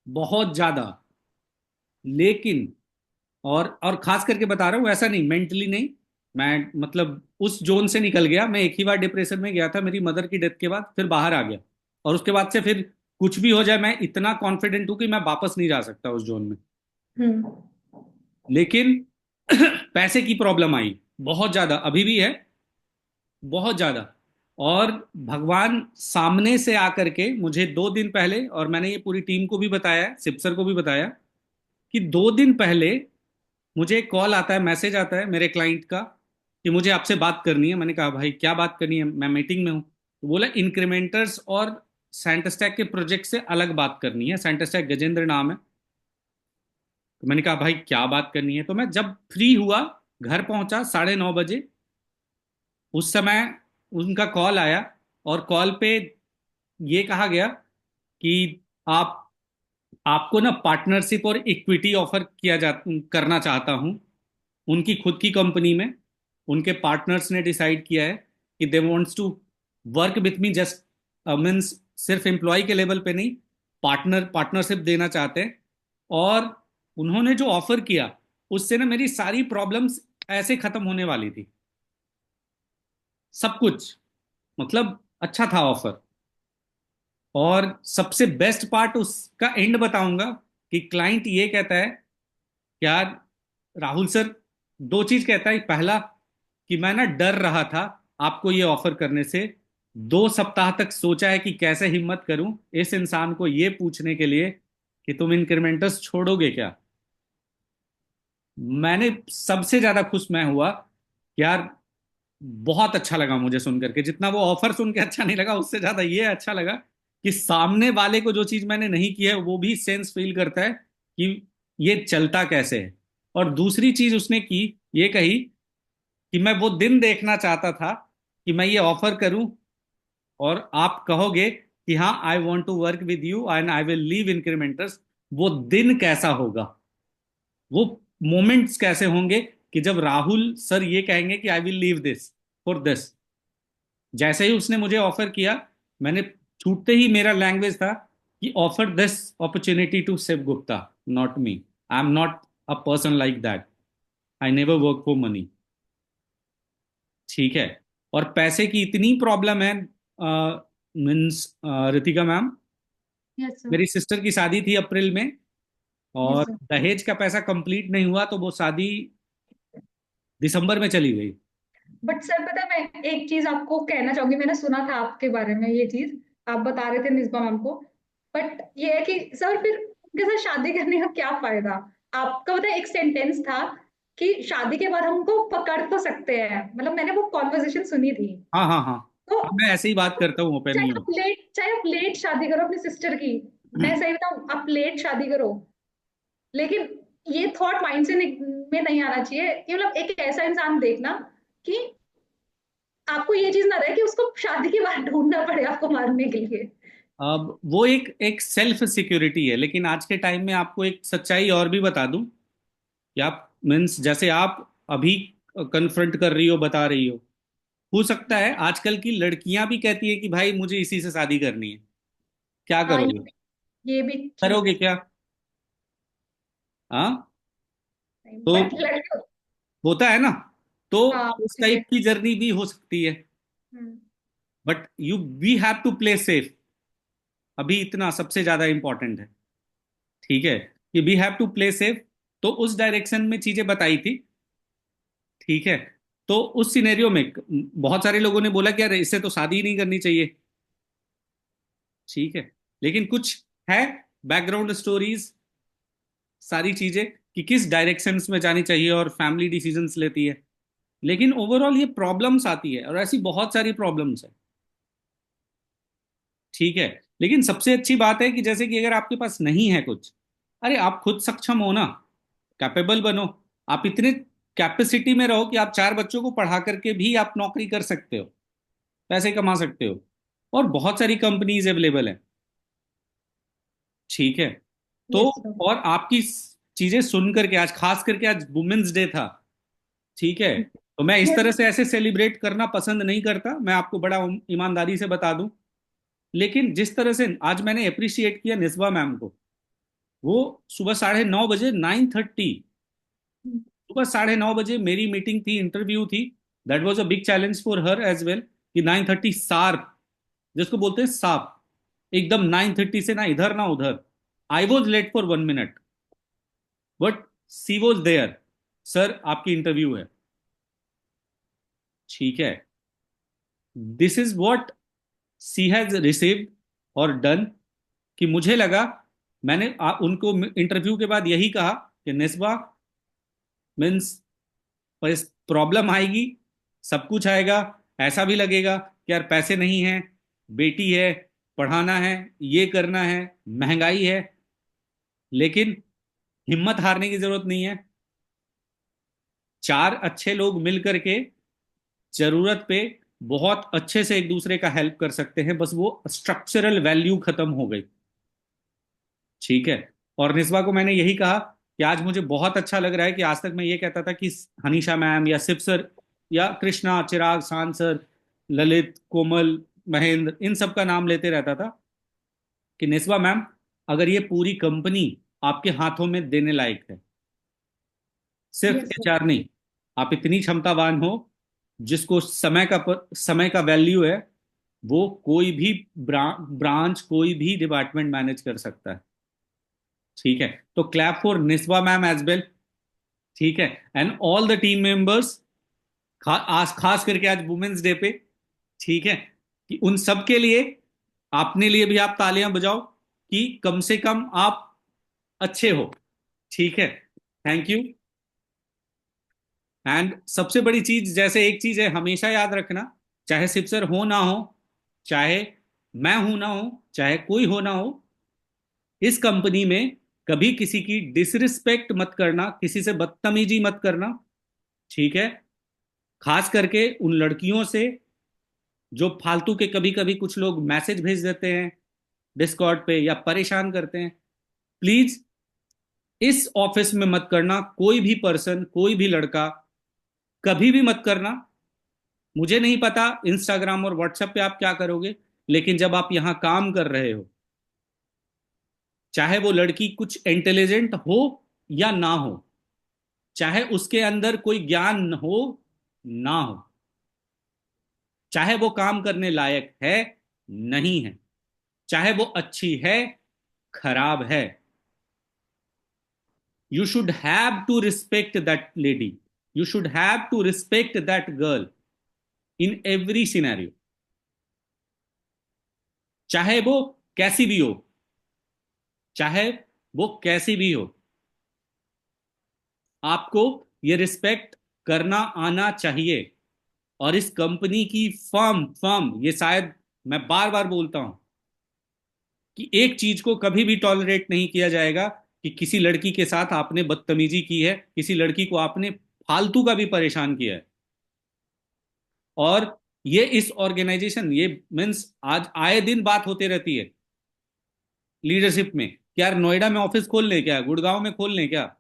बहुत ज्यादा। लेकिन और खास करके बता रहा हूँ, ऐसा नहीं मेंटली नहीं, मैं मतलब उस जोन से निकल गया। मैं एक ही बार डिप्रेशन में गया था मेरी मदर की डेथ के बाद, फिर बाहर आ गया, और उसके बाद से फिर कुछ भी हो जाए मैं इतना कॉन्फिडेंट हूं कि मैं वापस नहीं जा सकता उस जोन में। लेकिन पैसे की प्रॉब्लम आई बहुत ज्यादा, अभी भी है बहुत ज्यादा। और भगवान सामने से आकर के मुझे 2 दिन पहले, और मैंने ये पूरी टीम को भी बताया, सिप्सर को भी बताया, कि 2 दिन पहले मुझे एक कॉल आता है, मैसेज आता है मेरे क्लाइंट का कि मुझे आपसे बात करनी है। मैंने कहा भाई क्या बात करनी है, मैं मीटिंग में हूँ। तो बोला इंक्रीमेंटर्स और सेंटस्टैक के प्रोजेक्ट से अलग बात करनी है। सेंटस्टैक गजेंद्र नाम है। तो मैंने कहा भाई क्या बात करनी है। तो मैं जब फ्री हुआ, घर पहुंचा 9:30 बजे, उस समय उनका कॉल आया और कॉल पे ये कहा गया कि आप आपको ना पार्टनरशिप और इक्विटी ऑफर किया जा करना चाहता हूं उनकी खुद की कंपनी में। उनके पार्टनर्स ने डिसाइड किया है कि they wants to work with me, just means सिर्फ एम्प्लॉय के लेवल पे नहीं, पार्टनरशिप देना चाहते हैं। और उन्होंने जो ऑफर किया उससे ना मेरी सारी प्रॉब्लम्स ऐसे खत्म होने वाली थी, सब कुछ, मतलब अच्छा था ऑफर। और सबसे बेस्ट पार्ट उसका एंड बताऊंगा कि क्लाइंट ये कहता है, यार राहुल सर, 2 चीज कहता है। पहला कि मैं ना डर रहा था आपको ये ऑफर करने से, 2 सप्ताह तक सोचा है कि कैसे हिम्मत करूं इस इंसान को ये पूछने के लिए कि तुम इंक्रीमेंटर्स छोड़ोगे क्या। मैंने सबसे ज्यादा खुश मैं हुआ, यार बहुत अच्छा लगा मुझे सुन करके। जितना वो ऑफर सुन के अच्छा नहीं लगा, उससे ज्यादा ये अच्छा लगा कि सामने वाले को जो चीज मैंने नहीं की है वो भी सेंस फील करता है कि ये चलता कैसे है। और दूसरी चीज उसने की, ये कही कि मैं वो दिन देखना चाहता था कि मैं ये ऑफर करूं और आप कहोगे कि हाँ I want to work with you and I will leave Incrementors. वो दिन कैसा होगा, वो मोमेंट्स कैसे होंगे कि जब राहुल सर ये कहेंगे कि आई will leave this for this. जैसे ही उसने मुझे ऑफर किया, मैंने छूटते ही मेरा लैंग्वेज था कि offer this opportunity to Shiv Gupta, not me. I am not a person like that, I never work for money. ठीक है। और पैसे की इतनी प्रॉब्लम है, means Ritika ma'am, yes sir. मेरी सिस्टर की शादी थी अप्रैल में, यस और सर। दहेज का पैसा कंप्लीट नहीं हुआ तो वो शादी दिसंबर में चली गई। बट सर पता है, मैं एक चीज आपको कहना चाहूंगी, मैंने सुना था आपके बारे में ये चीज, आप बता रहे थे निस्बा मैम को। बट ये है कि सर फिर उनके साथ शादी करने का क्या फायदा। आपका पता है एक सेंटेंस था कि शादी के बाद हम उनको पकड़ तो सकते हैं, मतलब मैंने वो कॉन्वर्सेशन सुनी थी। हाँ हाँ हाँ। तो अब मैं ऐसे ही बात करता हूँ ओपनली। चाहे आप लेट शादी करो अपनी सिस्टर की, मैं सही बताऊं, आप लेट शादी करो, लेकिन ये थॉट माइंड से में नहीं आना चाहिए कि मतलब एक ऐसा इंसान देखना कि आपको ये चीज ना रहे कि उसको शादी के बाद ढूंढना पड़े आपको मारने के लिए। अब वो एक एक सेल्फ सिक्योरिटी है। लेकिन आज के टाइम में आपको एक सच्चाई और भी बता दूं कि आप मीन्स जैसे आप अभी कन्फ्रंट कर रही हो, बता रही हो सकता है आजकल की लड़कियां भी कहती है कि भाई मुझे इसी से शादी करनी है। क्या हाँ, करोगे, ये भी ठीक करोगे है। क्या? हाँ। तो बट लड़के, होता है ना। तो हाँ उस ये, टाइप की जर्नी भी हो सकती है। Hmm, but you we have to play safe. अभी इतना सबसे ज्यादा इंपॉर्टेंट है। ठीक है, कि we have to play safe. तो उस डायरेक्शन में चीजें बताई थी। ठीक है। तो उस सिनेरियो में बहुत सारे लोगों ने बोला कि यार इससे तो शादी ही नहीं करनी चाहिए। ठीक है। लेकिन कुछ है बैकग्राउंड स्टोरीज, सारी चीजें कि किस डायरेक्शंस में जानी चाहिए और फैमिली डिसीजंस लेती है। लेकिन ओवरऑल ये प्रॉब्लम्स आती है और ऐसी बहुत सारी प्रॉब्लम्स है। ठीक है। लेकिन सबसे अच्छी बात है कि जैसे कि अगर आपके पास नहीं है कुछ, अरे आप खुद सक्षम हो ना, कैपेबल बनो। आप इतने कैपेसिटी में रहो कि आप 4 बच्चों को पढ़ा करके भी आप नौकरी कर सकते हो, पैसे कमा सकते हो। और बहुत सारी कंपनीज अवेलेबल है। ठीक है। तो यस सर। और आपकी चीजें सुन करके, आज खास करके आज वुमेन्स डे था। ठीक है। तो मैं इस तरह यस। से ऐसे सेलिब्रेट करना पसंद नहीं करता, मैं आपको बड़ा ईमानदारी से बता दूं। लेकिन जिस तरह से आज मैंने अप्रिशिएट किया निस्बा मैम को, वो सुबह 9:30 बजे 9:30, सुबह 9:30 बजे मेरी मीटिंग थी, इंटरव्यू थी। That was a big challenge for her as well कि 9:30 शार्प, जिसको बोलते हैं साफ, एकदम 9:30 से ना इधर ना उधर। I was late for 1 minute, but she was there. Sir आपकी इंटरव्यू है। ठीक है। This is what she has received और डन। कि मुझे लगा मैंने उनको इंटरव्यू के बाद यही कहा कि निस्बा मीन्स प्रॉब्लम आएगी, सब कुछ आएगा, ऐसा भी लगेगा कि यार पैसे नहीं है, बेटी है, पढ़ाना है, ये करना है, महंगाई है, लेकिन हिम्मत हारने की जरूरत नहीं है। 4 अच्छे लोग मिल करके जरूरत पे बहुत अच्छे से एक दूसरे का हेल्प कर सकते हैं, बस वो स्ट्रक्चरल वैल्यू खत्म हो गई। ठीक है। और निस्बा को मैंने यही कहा कि आज मुझे बहुत अच्छा लग रहा है कि आज तक मैं ये कहता था कि हनीशा मैम या सिप सर या कृष्णा, चिराग, शान सर, ललित, कोमल, महेंद्र, इन सब का नाम लेते रहता था कि निस्बा मैम, अगर ये पूरी कंपनी आपके हाथों में देने लायक है, सिर्फ यस सर। एचआर नहीं, आप इतनी क्षमतावान हो, जिसको समय का वैल्यू है, वो कोई भी ब्रांच, कोई भी डिपार्टमेंट मैनेज कर सकता है। ठीक है। तो clap for Nisba ma'am as well. ठीक है। And all the team members, खास करके आज वुमेन्स डे पे, ठीक है, कि उन सब के लिए, अपने लिए भी आप तालियां बजाओ कि कम से कम आप अच्छे हो। ठीक है। Thank you. एंड सबसे बड़ी चीज, जैसे एक चीज है हमेशा याद रखना, चाहे सिप्सर हो ना हो, चाहे मैं हूं ना हो, चाहे कोई हो ना हो, इस कंपनी में कभी किसी की डिसरिस्पेक्ट मत करना, किसी से बदतमीजी मत करना। ठीक है। खास करके उन लड़कियों से जो फालतू के कभी कभी कुछ लोग मैसेज भेज देते हैं डिस्कॉर्ड पे या परेशान करते हैं, प्लीज इस ऑफिस में मत करना। कोई भी पर्सन, कोई भी लड़का, कभी भी मत करना। मुझे नहीं पता इंस्टाग्राम और व्हाट्सएप पे आप क्या करोगे, लेकिन जब आप यहां काम कर रहे हो, चाहे वो लड़की कुछ इंटेलिजेंट हो या ना हो, चाहे उसके अंदर कोई ज्ञान हो ना हो, चाहे वो काम करने लायक है नहीं है, चाहे वो अच्छी है खराब है, you should have to respect that lady, you should have to respect that girl in every scenario, चाहे वो कैसी भी हो, चाहे वो कैसी भी हो, आपको ये रिस्पेक्ट करना आना चाहिए। और इस कंपनी की फर्म फर्म ये शायद मैं बार बार बोलता हूं कि एक चीज को कभी भी टॉलरेट नहीं किया जाएगा कि किसी लड़की के साथ आपने बदतमीजी की है, किसी लड़की को आपने फालतू का भी परेशान किया है। और ये इस ऑर्गेनाइजेशन, ये मीन्स आज आए दिन बात होते रहती है लीडरशिप में कि यार नोएडा में ऑफिस खोल लें क्या, गुड़गांव में खोल लें क्या,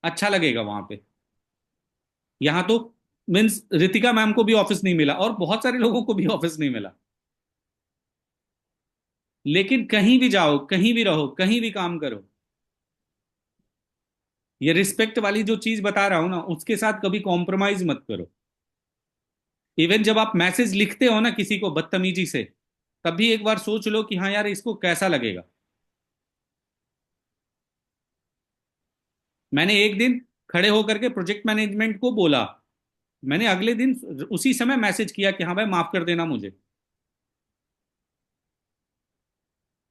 अच्छा लगेगा वहां पे। यहां तो मीन्स रितिका मैम को भी ऑफिस नहीं मिला और बहुत सारे लोगों को भी ऑफिस नहीं मिला, लेकिन कहीं भी जाओ, कहीं भी रहो, कहीं भी काम करो, ये रिस्पेक्ट वाली जो चीज बता रहा हूं ना, उसके साथ कभी कॉम्प्रोमाइज मत करो। इवन जब आप मैसेज लिखते हो ना किसी को बदतमीजी से, तब भी एक बार सोच लो कि हाँ यार इसको कैसा लगेगा। मैंने एक दिन खड़े होकर के प्रोजेक्ट मैनेजमेंट को बोला, मैंने अगले दिन उसी समय मैसेज किया कि हाँ भाई माफ कर देना मुझे।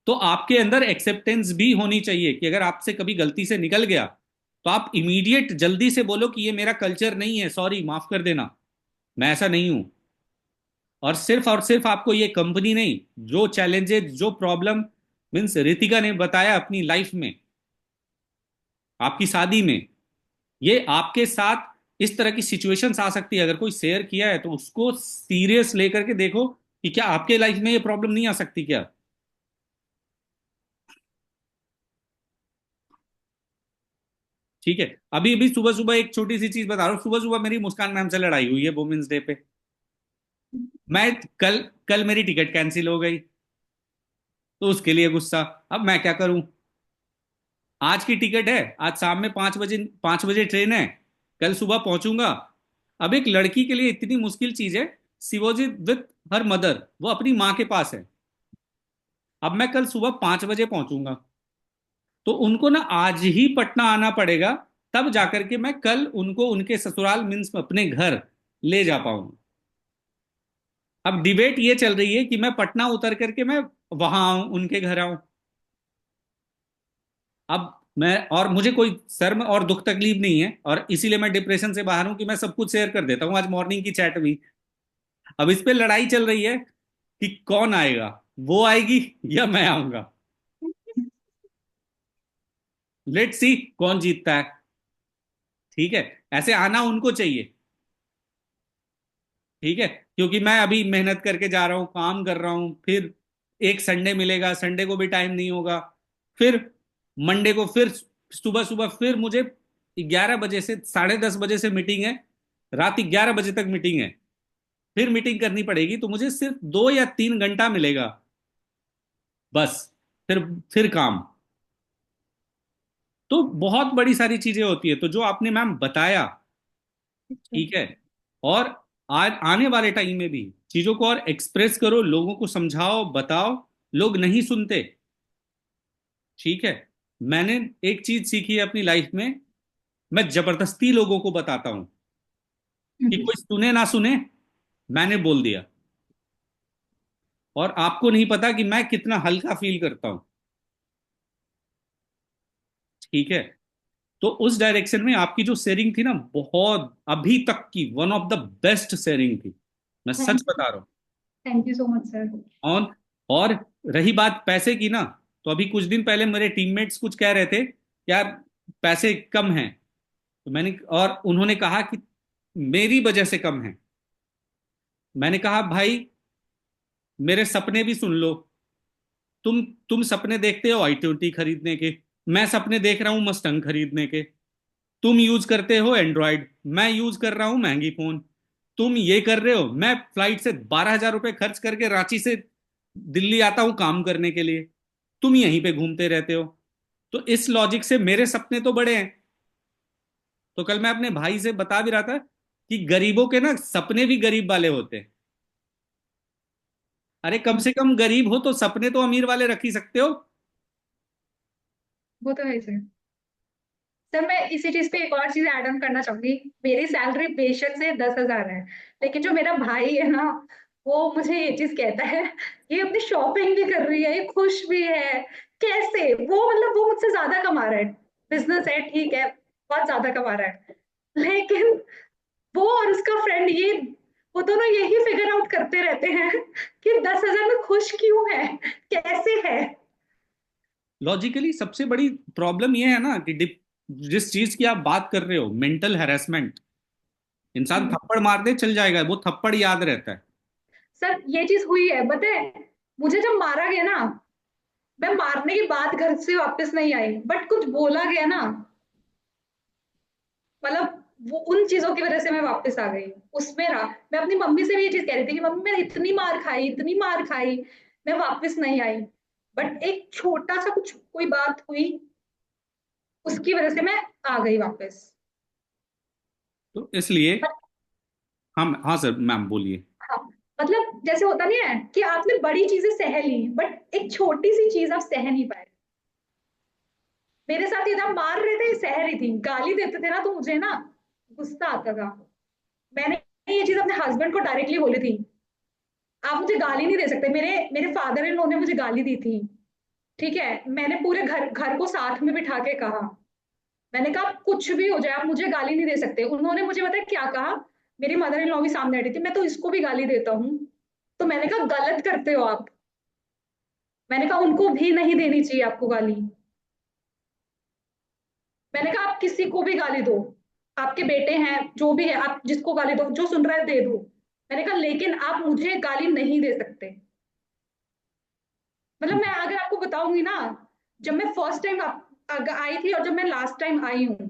तो आपके अंदर एक्सेप्टेंस भी होनी चाहिए कि अगर आपसे कभी गलती से निकल गया तो आप इमीडिएट जल्दी से बोलो कि ये मेरा कल्चर नहीं है, सॉरी, माफ कर देना, मैं ऐसा नहीं हूं। और सिर्फ आपको ये कंपनी नहीं, जो चैलेंजेस, जो प्रॉब्लम मीन्स रितिका ने बताया अपनी लाइफ में, आपकी शादी में, ये आपके साथ इस तरह की सिचुएशंस आ सकती है। अगर कोई शेयर किया है तो उसको सीरियस लेकर के देखो कि क्या आपके लाइफ में ये प्रॉब्लम नहीं आ सकती क्या। ठीक है। अभी अभी सुबह सुबह एक छोटी सी चीज बता रहा हूँ, सुबह सुबह मेरी मुस्कान मैम से लड़ाई हुई है वुमेन्स डे पे। मैं कल कल मेरी टिकट कैंसिल हो गई तो उसके लिए गुस्सा। अब मैं क्या करूं, आज की टिकट है, आज शाम में 5 बजे, 5 बजे ट्रेन है, कल सुबह पहुंचूंगा। अब एक लड़की के लिए इतनी मुश्किल चीज है, she was with her mother, वो अपनी माँ के पास है। अब मैं कल सुबह 5 बजे पहुंचूंगा तो उनको ना आज ही पटना आना पड़ेगा, तब जाकर के मैं कल उनको उनके ससुराल मीन्स अपने घर ले जा पाऊंगा। अब डिबेट ये चल रही है कि मैं पटना उतर करके मैं वहां आऊं, उनके घर आऊं। अब मैं, और मुझे कोई सर में और दुख तकलीफ नहीं है, और इसीलिए मैं डिप्रेशन से बाहर हूं कि मैं सब कुछ शेयर कर देता हूँ। आज मॉर्निंग की चैट भी, अब इस पे लड़ाई चल रही है कि कौन आएगा, वो आएगी या मैं आऊंगा। लेट्स सी कौन जीतता है। ठीक है, ऐसे आना उनको चाहिए। ठीक है, क्योंकि मैं अभी मेहनत करके जा रहा हूँ, काम कर रहा हूँ, फिर एक संडे मिलेगा, संडे को भी टाइम नहीं होगा, फिर मंडे को फिर सुबह सुबह फिर मुझे 11 बजे से 10:30 बजे से मीटिंग है, रात 11 बजे तक मीटिंग है, फिर मीटिंग करनी पड़ेगी, तो मुझे सिर्फ 2 या 3 घंटा मिलेगा बस, फिर काम। तो बहुत बड़ी सारी चीजें होती है, तो जो आपने मैम बताया, ठीक है, और आज आने वाले टाइम में भी चीजों को और एक्सप्रेस करो, लोगों को समझाओ, बताओ, लोग नहीं सुनते। ठीक है, मैंने एक चीज सीखी है अपनी लाइफ में, मैं जबरदस्ती लोगों को बताता हूं कि कोई सुने ना सुने, मैंने बोल दिया, और आपको नहीं पता कि मैं कितना हल्का फील करता हूं। ठीक है, तो उस डायरेक्शन में आपकी जो शेयरिंग थी ना, बहुत अभी तक की one of the best sharing थी, मैं सच बता रहा हूं। Thank you so much sir. और और रही बात पैसे की ना, तो अभी कुछ दिन पहले मेरे टीममेट्स कुछ कह रहे थे, यार पैसे कम हैं, तो मैंने, और उन्होंने कहा कि मेरी वजह से कम है। मैंने कहा भाई, मेरे सपने भी सुन लो। तुम सपने देखते हो i20 खरीदने के, मैं सपने देख रहा हूं मस्टंग खरीदने के। तुम यूज करते हो एंड्रॉयड, मैं यूज कर रहा हूं महंगी फोन। तुम ये कर रहे हो, मैं फ्लाइट से 12,000 रुपए खर्च करके रांची से दिल्ली आता हूं काम करने के लिए, तुम यहीं पे घूमते रहते हो। तो इस लॉजिक से मेरे सपने तो बड़े हैं। तो कल मैं अपने भाई से बता भी रहा था कि गरीबों के ना सपने भी गरीब वाले होते हैं। अरे कम से कम गरीब हो तो सपने तो अमीर वाले रख ही सकते हो। वो तो है सर। सर मैं इसी चीज पे एक और चीज ऐड ऑन करना चाहूंगी। मेरी सैलरी बेशक से 10,000 है, लेकिन जो मेरा भाई है ना, वो मुझे ये चीज कहता है, ये अपनी शॉपिंग भी कर रही है, ये खुश भी है। कैसे वो, मतलब वो मुझसे ज्यादा कमा रहा है, बिजनेस है ठीक है, बहुत ज्यादा कमा रहा है, लेकिन वो और उसका फ्रेंड, ये वो दोनों यही फिगर आउट करते रहते हैं कि 10,000 में खुश क्यों है, कैसे है। लॉजिकली सबसे बड़ी प्रॉब्लम यह है ना कि जिस चीज की आप बात कर रहे हो, मेंटल हैरेसमेंट, इंसान थप्पड़ मार दे चल जाएगा, वो थप्पड़ याद रहता है। सर ये चीज हुई है, पता है मुझे जब मारा गया ना, मैं मारने के बाद घर से वापस नहीं आई, बट कुछ बोला गया ना, मतलब वो उन चीजों की वजह से मैं वापस आ गई। उसमें रहा, मैं अपनी मम्मी से भी ये चीज कह रही थी कि मम्मी मैं इतनी मार खाई, इतनी मार खाई, मैं वापस नहीं आई, बट एक छोटा सा कुछ कोई बात हुई, उसकी वजह से मैं आ गई वापस। तो इसलिए हम, हाँ सर मैम बोलिए। हाँ, मतलब जैसे होता नहीं है कि आपने बड़ी चीजें सह ली, बट एक छोटी सी चीज आप सह नहीं पाए। मेरे साथ ये था, मार रहे थे सह रही थी, गाली देते थे ना तो मुझे ना गुस्सा आता था। मैंने ये चीज अपने हस्बैंड को डायरेक्टली बोली थी, आप मुझे गाली नहीं दे सकते। मेरे मेरे फादर इन लॉ ने मुझे गाली दी थी, ठीक है, मैंने पूरे घर घर को साथ में बिठा के कहा, मैंने कहा कुछ भी हो जाए आप मुझे गाली नहीं दे सकते। उन्होंने मुझे पता है क्या कहा, मेरी मदर इन लॉ भी सामने बैठी थी, मैं तो इसको भी गाली देता हूँ। तो मैंने कहा गलत करते हो आप, मैंने कहा उनको भी नहीं देनी चाहिए आपको गाली। मैंने कहा आप किसी को भी गाली दो, आपके बेटे हैं जो भी है, आप जिसको गाली दो, जो सुन रहा है दे दो, मैंने कहा लेकिन आप मुझे गाली नहीं दे सकते। मतलब मैं अगर आपको बताऊंगी ना, जब मैं फर्स्ट टाइम आई थी और जब मैं लास्ट टाइम आई हूँ,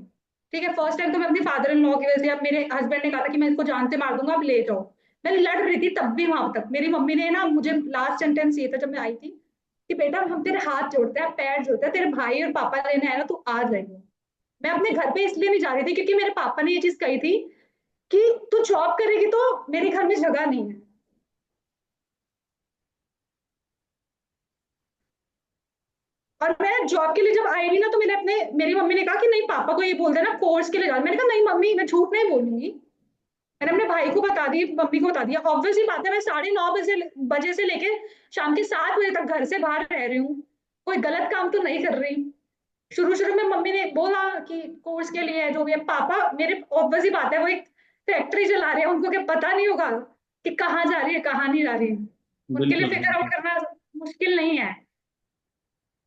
ठीक है, फर्स्ट टाइम तो मैं अपने फादर इन लॉ की वजह से, अब मेरे हस्बैंड ने कहा था कि मैं इसको जान से मार दूंगा, अब ले जाओ, मैं लड़ रही थी तब भी वहां तक मेरी मम्मी ने ना मुझे, लास्ट सेंटेंस ये था जब मैं आई थी कि बेटा हम तेरे हाथ जोड़ते हैं, पैर जोड़ते हैं, तेरे भाई और पापा लेने आए ना, तू आ जाएगी। मैं अपने घर पे इसलिए नहीं जा रही थी क्योंकि मेरे पापा ने ये चीज कही थी कि तू जॉब करेगी तो मेरे घर में जगह नहीं है। और मैं जॉब के लिए जब आई भी ना, तो मेरी मम्मी ने कहा कि नहीं पापा को ये बोल देना कोर्स के लिए जा। मैंने कहा नहीं मम्मी, मैं झूठ नहीं बोलूंगी। मैंने अपने भाई को बता दी, मम्मी को बता दिया। ऑब्वियसली बात है, मैं 9:30 बजे से लेके शाम के 7 बजे तक घर से बाहर रह रही हूँ, कोई गलत काम तो नहीं कर रही। शुरू शुरू में मम्मी ने बोला कि कोर्स के लिए है जो भी है, पापा मेरे ऑब्वियस ही बात है वो एक फैक्ट्री चला रहे हैं, उनको क्या पता नहीं होगा कि कहाँ जा रही है कहाँ नहीं जा रही। उनके लिए बिल्कुल फिगर आउट बिल्कुल करना मुश्किल नहीं है।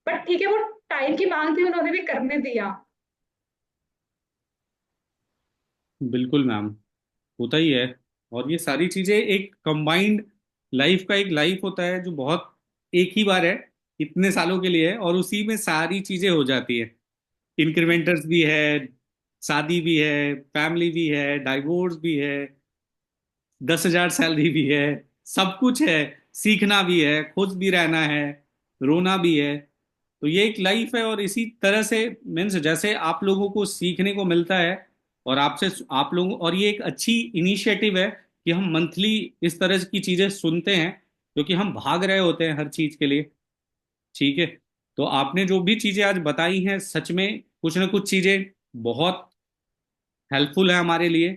बट ठीक है, वो टाइम की मांग थी, उन्होंने भी करने दिया। बिल्कुल मैम, होता ही है। और ये सारी चीजें एक कंबाइंड लाइफ का एक लाइफ होता है जो बहुत एक ही बार है, इतने सालों के लिए है, और उसी में सारी चीजें हो जाती है। इंक्रीमेंटर्स भी है, शादी भी है, फैमिली भी है, डाइवोर्स भी है, 10,000 सैलरी भी है, सब कुछ है। सीखना भी है, खुश भी रहना है, रोना भी है। तो ये एक लाइफ है। और इसी तरह से मीन्स जैसे आप लोगों को सीखने को मिलता है, और आपसे आप लोगों, और ये एक अच्छी इनिशिएटिव है कि हम मंथली इस तरह की चीजें सुनते हैं, क्योंकि हम भाग रहे होते हैं हर चीज के लिए। ठीक है। तो आपने जो भी चीजें आज बताई हैं, सच में कुछ ना कुछ चीजें बहुत हेल्पफुल है हमारे लिए।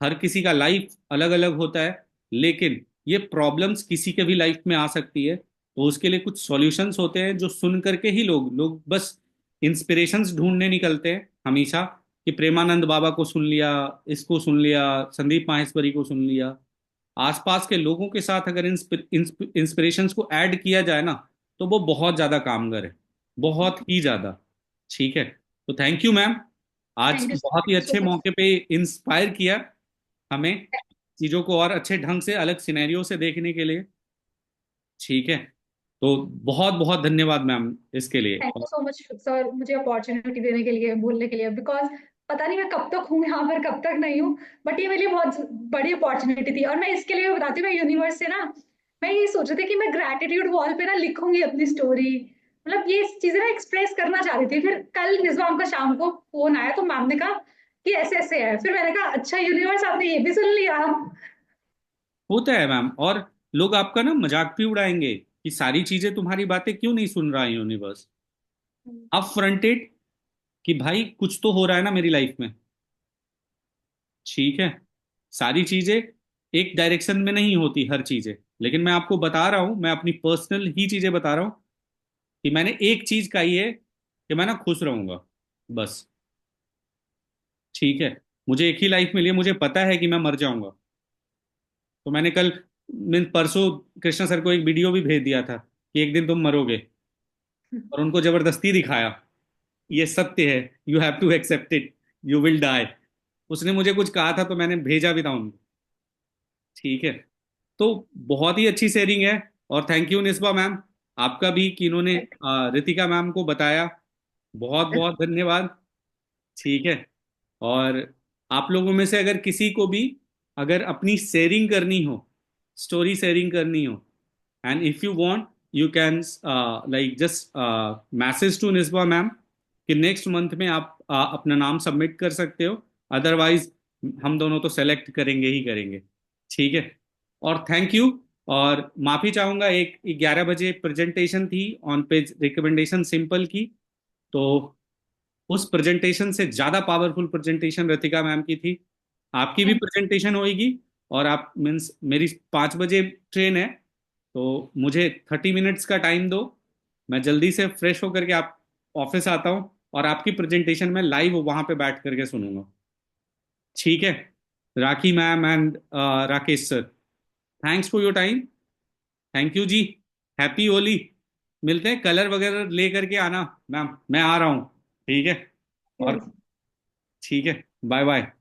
हर किसी का लाइफ अलग अलग होता है, लेकिन ये प्रॉब्लम्स किसी के भी लाइफ में आ सकती है। तो उसके लिए कुछ सॉल्यूशंस होते हैं जो सुन करके ही लोग लोग बस इंस्पिरेशंस ढूंढने निकलते हैं हमेशा, कि प्रेमानंद बाबा को सुन लिया, इसको सुन लिया, संदीप माहेश्वरी को सुन लिया। आसपास के लोगों के साथ अगर इंस्पिरेशंस को ऐड किया जाए ना, तो वो बहुत ज्यादा कामगर है, बहुत ही ज्यादा। ठीक है। तो थैंक यू मैम, आज थैंक यू बहुत ही सो अच्छे मच। मौके पे इंस्पायर किया हमें चीजों को और अच्छे ढंग से अलग सिनेरियो से देखने के लिए। ठीक है। तो बहुत बहुत धन्यवाद मैम इसके लिए। Thank you so much sir, मुझे अपॉर्चुनिटी देने के लिए, बोलने के लिए। बिकॉज पता नहीं मैं कब तक हूँ यहाँ पर, कब तक नहीं हूँ। बट ये मेरे लिए बहुत बड़ी अपॉर्चुनिटी थी। और मैं इसके लिए बताती हूँ, मैं यूनिवर्स से ना, मैं ये सोच रही थी कि मैं ग्रैटिट्यूड वॉल पे ना लिखूंगी अपनी स्टोरी। मतलब ये चीजें ना एक्सप्रेस करना चाह रही थी। फिर कल निज़ाम का शाम को फोन आया, तो मैम ने कहा कि ऐसे ऐसे है। फिर मैंने कहा अच्छा यूनिवर्स, आपने ये भी सुन लिया। होता है मैम, और लोग आपका ना मजाक भी उड़ाएंगे कि सारी चीजें तुम्हारी बातें क्यों नहीं सुन रहा है यूनिवर्स। अब फ्रंटेड कि भाई कुछ तो हो रहा है ना मेरी लाइफ में। ठीक है। सारी चीजें एक डायरेक्शन में नहीं होती हर चीजें, लेकिन मैं आपको बता रहा हूं, मैं अपनी पर्सनल ही चीजें बता रहा हूं कि मैंने एक चीज कही है कि मैं ना खुश रहूंगा, बस। ठीक है। मुझे एक ही लाइफ मिली है, मुझे पता है कि मैं मर जाऊंगा। तो मैंने कल, मैं परसों कृष्णा सर को एक वीडियो भी भेज दिया था कि एक दिन तुम मरोगे, और उनको जबरदस्ती दिखाया, ये सत्य है, you have to accept it, you will die. उसने मुझे कुछ कहा था तो मैंने भेजा भी था उनको। ठीक है। तो बहुत ही अच्छी शेयरिंग है। और थैंक यू निस्बा मैम, आपका भी कि इन्होंने रितिका मैम को बताया। बहुत बहुत धन्यवाद। ठीक है। और आप लोगों में से अगर किसी को भी अगर अपनी शेयरिंग करनी हो, स्टोरी शेयरिंग करनी हो, and if you want, you can like just message to Nisba ma'am कि नेक्स्ट मंथ में आप अपना नाम सबमिट कर सकते हो। अदरवाइज हम दोनों तो सेलेक्ट करेंगे ही करेंगे। ठीक है। और थैंक यू। और माफी चाहूंगा, एक 11 बजे प्रेजेंटेशन थी ऑन पेज रिकमेंडेशन सिंपल की, तो उस प्रेजेंटेशन से ज्यादा पावरफुल प्रेजेंटेशन रतिका मैम की थी। आपकी भी प्रेजेंटेशन होगी। और आप मीन्स मेरी 5 बजे ट्रेन है, तो मुझे 30 मिनट्स का टाइम दो, मैं जल्दी से फ्रेश होकर के आप ऑफिस आता हूँ, और आपकी प्रेजेंटेशन में लाइव वहां पे बैठ करके सुनूंगा। ठीक है। Rakhi ma'am and Rakesh sir, thanks for your time. Thank you जी। हैप्पी होली। मिलते हैं, कलर वगैरह ले करके आना मैम, मैं आ रहा हूँ। ठीक है। और ठीक है, बाय बाय।